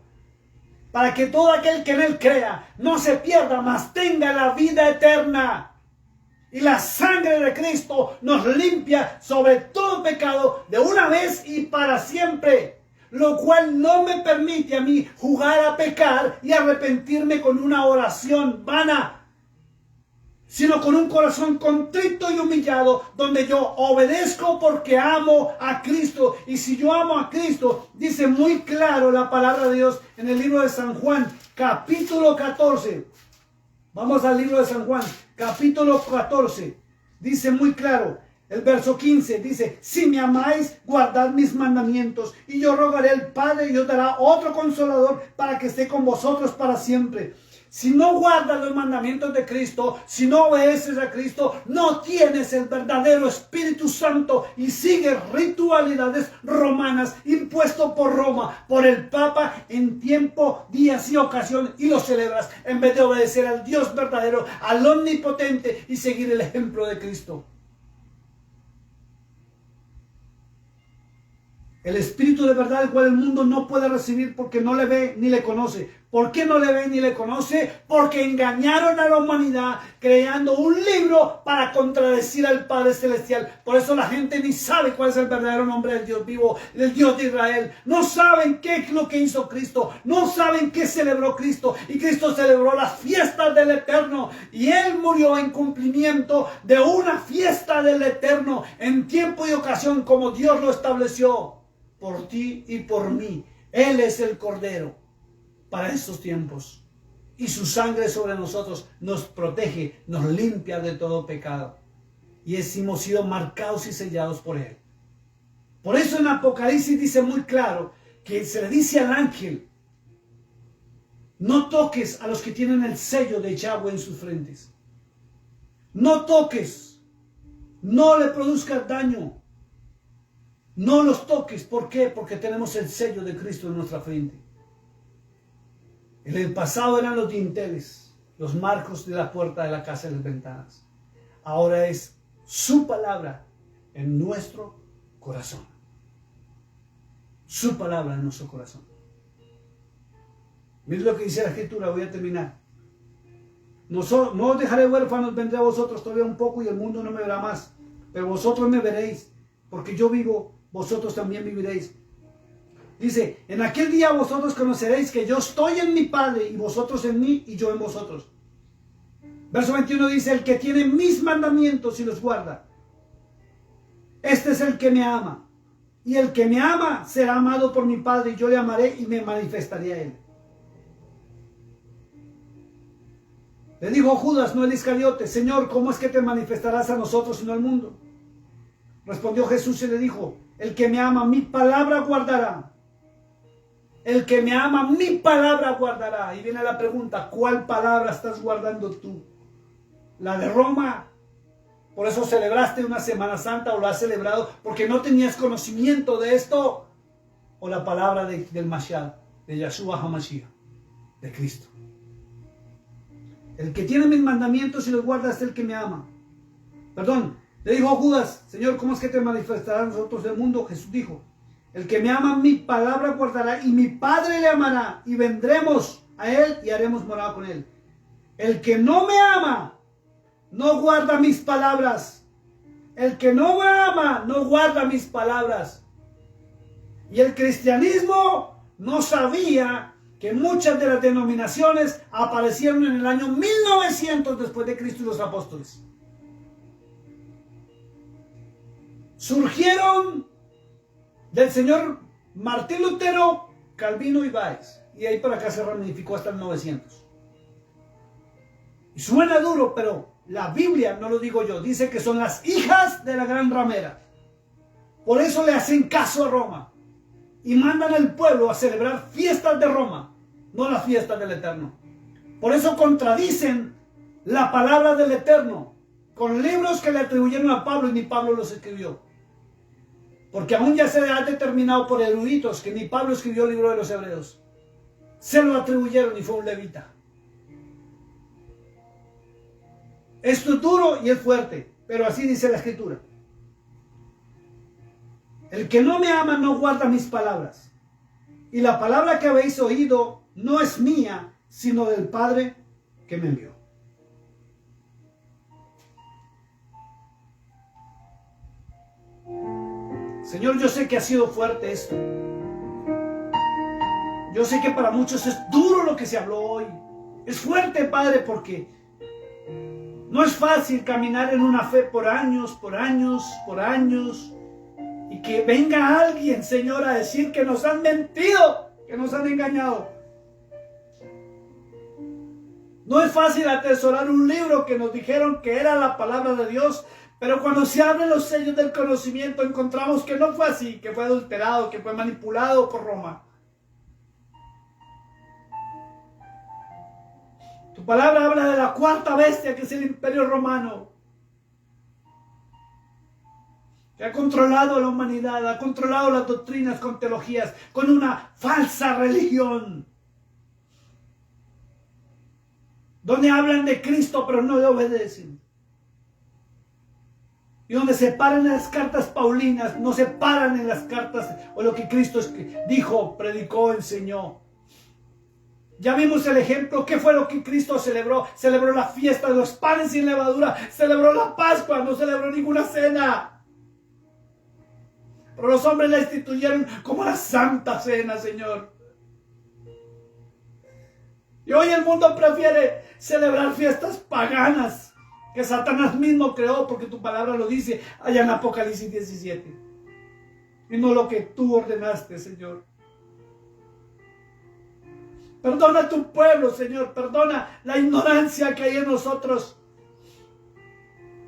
Para que todo aquel que en él crea no se pierda, mas tenga la vida eterna. Y la sangre de Cristo nos limpia sobre todo pecado de una vez y para siempre. lo cual no me permite a mí jugar a pecar y arrepentirme con una oración vana, sino con un corazón contrito y humillado, donde yo obedezco porque amo a Cristo. Y si yo amo a Cristo, dice muy claro la palabra de Dios en el libro de San Juan, capítulo 14. Vamos al libro de San Juan, capítulo 14. Dice muy claro, el verso 15 dice: si me amáis, guardad mis mandamientos, y yo rogaré al Padre y os dará otro consolador para que esté con vosotros para siempre. Si no guardas los mandamientos de Cristo, si no obedeces a Cristo, no tienes el verdadero Espíritu Santo y sigues ritualidades romanas impuesto por Roma, por el Papa en tiempo, días y ocasión, y lo celebras en vez de obedecer al Dios verdadero, al omnipotente, y seguir el ejemplo de Cristo. El Espíritu de verdad, el cual el mundo no puede recibir porque no le ve ni le conoce. ¿Por qué no le ve ni le conoce? Porque engañaron a la humanidad creando un libro para contradecir al Padre Celestial. Por eso la gente ni sabe cuál es el verdadero nombre del Dios vivo, del Dios de Israel. No saben qué es lo que hizo Cristo. No saben qué celebró Cristo. Y Cristo celebró las fiestas del Eterno. Y Él murió en cumplimiento de una fiesta del Eterno en tiempo y ocasión como Dios lo estableció. Por ti y por mí. Él es el Cordero para estos tiempos. Y su sangre sobre nosotros nos protege, nos limpia de todo pecado. Y hemos sido marcados y sellados por Él. Por eso en Apocalipsis dice muy claro que se le dice al ángel: no toques a los que tienen el sello de Yahweh en sus frentes. No toques. No le produzcas daño. No los toques. ¿Por qué? Porque tenemos el sello de Cristo en nuestra frente. En el pasado eran los dinteles, los marcos de la puerta de la casa y las ventanas. Ahora es su palabra en nuestro corazón. Su palabra en nuestro corazón. Miren lo que dice la Escritura. Voy a terminar. No os dejaré huérfanos, vendré a vosotros todavía un poco y el mundo no me verá más. Pero vosotros me veréis, porque yo vivo, vosotros también viviréis. Dice: en aquel día vosotros conoceréis que yo estoy en mi Padre, y vosotros en mí, y yo en vosotros. Verso 21 dice: el que tiene mis mandamientos y los guarda, este es el que me ama. Y el que me ama será amado por mi Padre, y yo le amaré y me manifestaré a él. Le dijo Judas, no el Iscariote: Señor, ¿cómo es que te manifestarás a nosotros y no al mundo? Respondió Jesús y le dijo: el que me ama, mi palabra guardará. El que me ama, mi palabra guardará. Y viene la pregunta: ¿cuál palabra estás guardando tú? ¿La de Roma? ¿Por eso celebraste una Semana Santa o lo has celebrado porque no tenías conocimiento de esto? ¿O la palabra del Mashiach, de Yahshua HaMashiach, de Cristo? El que tiene mis mandamientos y los guarda es el que me ama. Perdón, le dijo Judas: Señor, ¿cómo es que te manifestará a nosotros del mundo? Jesús dijo: el que me ama, mi palabra guardará, y mi Padre le amará, y vendremos a él y haremos morada con él. El que no me ama, no guarda mis palabras. El que no me ama, no guarda mis palabras. Y el cristianismo no sabía que muchas de las denominaciones aparecieron en el año 1900 después de Cristo y los apóstoles. Surgieron del señor Martín Lutero, Calvino y Báez, y ahí para acá se ramificó hasta el 900. Y suena duro, pero la Biblia, no lo digo yo, dice que son las hijas de la gran ramera. Por eso le hacen caso a Roma y mandan al pueblo a celebrar fiestas de Roma, no las fiestas del Eterno. Por eso contradicen la palabra del Eterno con libros que le atribuyeron a Pablo y ni Pablo los escribió. Porque aún ya se ha determinado por eruditos que ni Pablo escribió el libro de los Hebreos. Se lo atribuyeron y fue un levita. Esto es duro y es fuerte, pero así dice la Escritura. El que no me ama no guarda mis palabras. Y la palabra que habéis oído no es mía, sino del Padre que me envió. Señor, yo sé que ha sido fuerte esto. Yo sé que para muchos es duro lo que se habló hoy. Es fuerte, Padre, porque no es fácil caminar en una fe por años, por años, por años. Y que venga alguien, Señor, a decir que nos han mentido, que nos han engañado. No es fácil atesorar un libro que nos dijeron que era la palabra de Dios, pero cuando se abren los sellos del conocimiento encontramos que no fue así, que fue adulterado, que fue manipulado por Roma. Tu palabra habla de la cuarta bestia, que es el Imperio Romano, que ha controlado a la humanidad, ha controlado las doctrinas con teologías, con una falsa religión, donde hablan de Cristo pero no le obedecen, y donde se paran en las cartas paulinas, no se paran en las cartas o lo que Cristo dijo, predicó, enseñó. Ya vimos el ejemplo. ¿Qué fue lo que Cristo celebró? Celebró la fiesta de los panes sin levadura, celebró la Pascua, no celebró ninguna cena. Pero los hombres la instituyeron como la Santa Cena, Señor. Y hoy el mundo prefiere celebrar fiestas paganas que Satanás mismo creó, porque tu palabra lo dice allá en Apocalipsis 17. Y no lo que tú ordenaste, Señor. Perdona a tu pueblo, Señor. Perdona la ignorancia que hay en nosotros.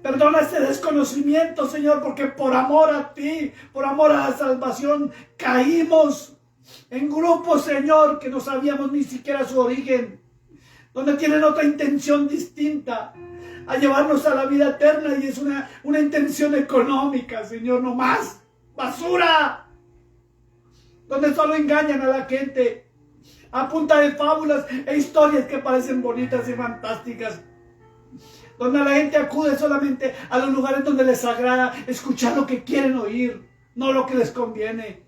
Perdona ese desconocimiento, Señor, porque por amor a ti, por amor a la salvación, caímos en grupos, Señor, que no sabíamos ni siquiera su origen, donde tienen otra intención distinta a llevarnos a la vida eterna, y es una intención económica, Señor, no más. ¡Basura! Donde solo engañan a la gente a punta de fábulas e historias que parecen bonitas y fantásticas, donde la gente acude solamente a los lugares donde les agrada escuchar lo que quieren oír, no lo que les conviene.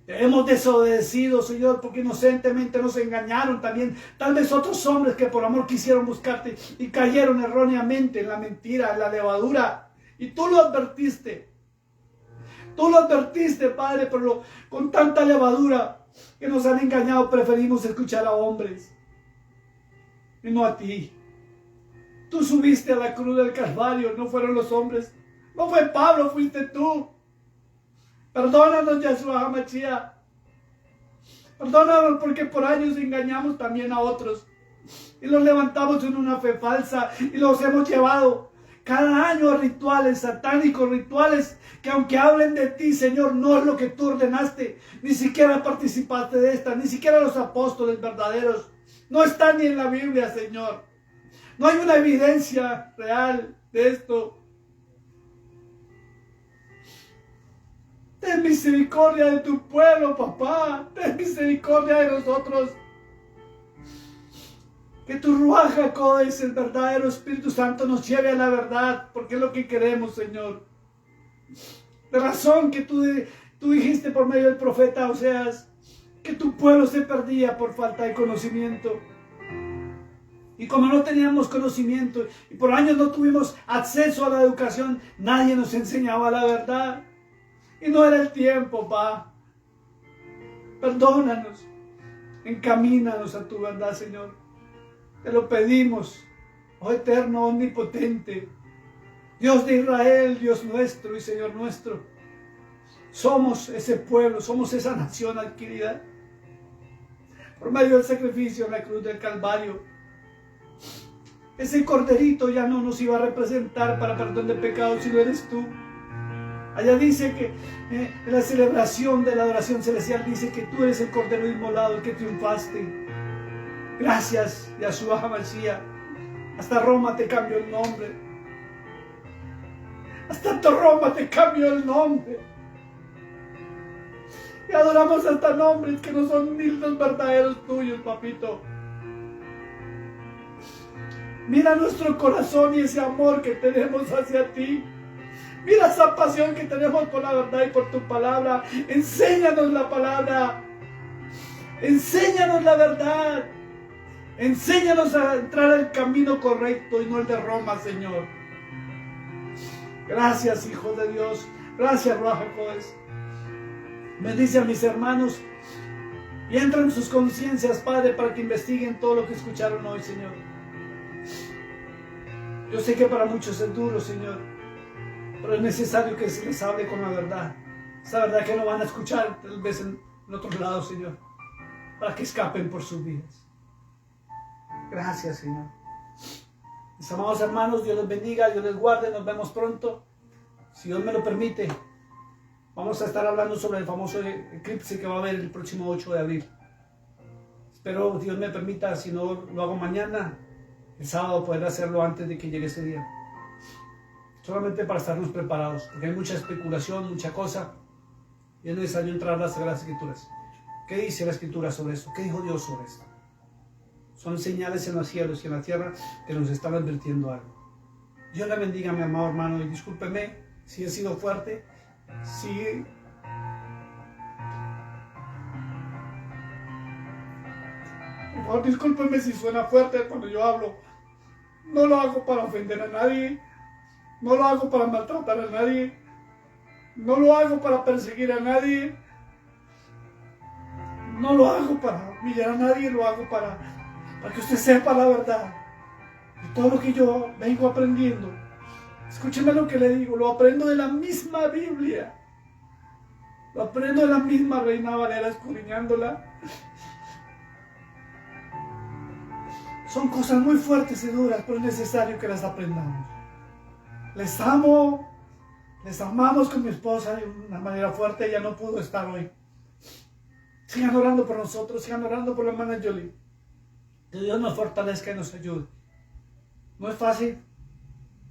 Te hemos desobedecido, Señor, porque inocentemente nos engañaron también. Tal vez otros hombres que por amor quisieron buscarte y cayeron erróneamente en la mentira, en la levadura. Y tú lo advertiste. Tú lo advertiste, Padre, pero con tanta levadura que nos han engañado, preferimos escuchar a hombres y no a ti. Tú subiste a la cruz del Calvario, no fueron los hombres, no fue Pablo, fuiste tú. Perdónanos, Yeshua HaMashiach. Perdónanos porque por años engañamos también a otros y los levantamos en una fe falsa y los hemos llevado cada año a rituales satánicos, rituales que aunque hablen de ti, Señor, no es lo que tú ordenaste. Ni siquiera participaste de esta, ni siquiera los apóstoles verdaderos. No está ni en la Biblia, Señor. No hay una evidencia real de esto. Ten misericordia de tu pueblo, papá. Ten misericordia de nosotros. Que tu Ruaj HaKodesh, el verdadero Espíritu Santo, nos lleve a la verdad, porque es lo que queremos, Señor. De razón que tú dijiste por medio del profeta Oseas que tu pueblo se perdía por falta de conocimiento. Y como no teníamos conocimiento y por años no tuvimos acceso a la educación, nadie nos enseñaba la verdad. Y no era el tiempo, pa. Perdónanos. Encamínanos a tu verdad, Señor. Te lo pedimos, oh eterno, omnipotente, Dios de Israel, Dios nuestro y Señor nuestro. Somos ese pueblo, somos esa nación adquirida por medio del sacrificio en la cruz del Calvario. Ese corderito ya no nos iba a representar para perdón de pecados, si lo eres tú. Allá dice que en la celebración de la adoración celestial dice que tú eres el cordero inmolado, el que triunfaste. Gracias, Yeshua HaMashiach. Hasta Roma te cambió el nombre. Hasta Roma te cambió el nombre. Y adoramos hasta nombres que no son ni los verdaderos tuyos, papito. Mira nuestro corazón y ese amor que tenemos hacia ti. Mira esa pasión que tenemos por la verdad y por tu palabra. Enséñanos la palabra. Enséñanos la verdad. Enséñanos a entrar al camino correcto y no el de Roma, Señor. Gracias, Hijo de Dios. Gracias, Ruaj HaKodesh. Bendice a mis hermanos Y entra en sus conciencias, Padre, para que investiguen todo lo que escucharon hoy, Señor. Yo sé que para muchos es duro, Señor, pero es necesario que se les hable con la verdad. Esa verdad que no van a escuchar tal vez en otro lado, Señor, para que escapen por sus vidas. Gracias, Señor. Mis amados hermanos, Dios les bendiga, Dios les guarde, nos vemos pronto. Si Dios me lo permite, vamos a estar hablando sobre el famoso eclipse que va a haber el próximo 8 de abril. Espero Dios me permita, si no lo hago mañana, el sábado poder hacerlo antes de que llegue ese día. Solamente para estarnos preparados, porque hay mucha especulación, mucha cosa, y es necesario entrar a las Sagradas Escrituras. ¿Qué dice la Escritura sobre esto? ¿Qué dijo Dios sobre esto? Son señales en los cielos y en la tierra que nos están advirtiendo algo. Dios le bendiga, mi amado hermano, y discúlpeme si he sido fuerte, por favor, discúlpeme si suena fuerte cuando yo hablo. No lo hago para ofender a nadie, no lo hago para maltratar a nadie, no lo hago para perseguir a nadie, no lo hago para humillar a nadie, lo hago para que usted sepa la verdad. Y todo lo que yo vengo aprendiendo, escúcheme lo que le digo, lo aprendo de la misma Biblia, lo aprendo de la misma Reina Valera, escudriñándola. Son cosas muy fuertes y duras, pero es necesario que las aprendamos. Les amo, les amamos con mi esposa de una manera fuerte. Ella no pudo estar hoy. Sigan orando por nosotros, sigan orando por la hermana Jolie. Que Dios nos fortalezca y nos ayude. No es fácil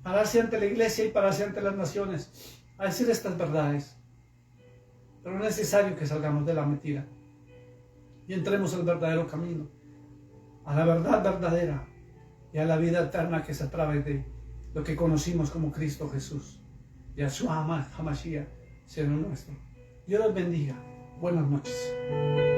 pararse ante la iglesia y pararse ante las naciones a decir estas verdades, pero es necesario que salgamos de la mentira y entremos al verdadero camino, a la verdad verdadera y a la vida eterna que es a través de lo que conocimos como Cristo Jesús. Yahshua HaMashiach, Señor nuestro. Dios los bendiga. Buenas noches.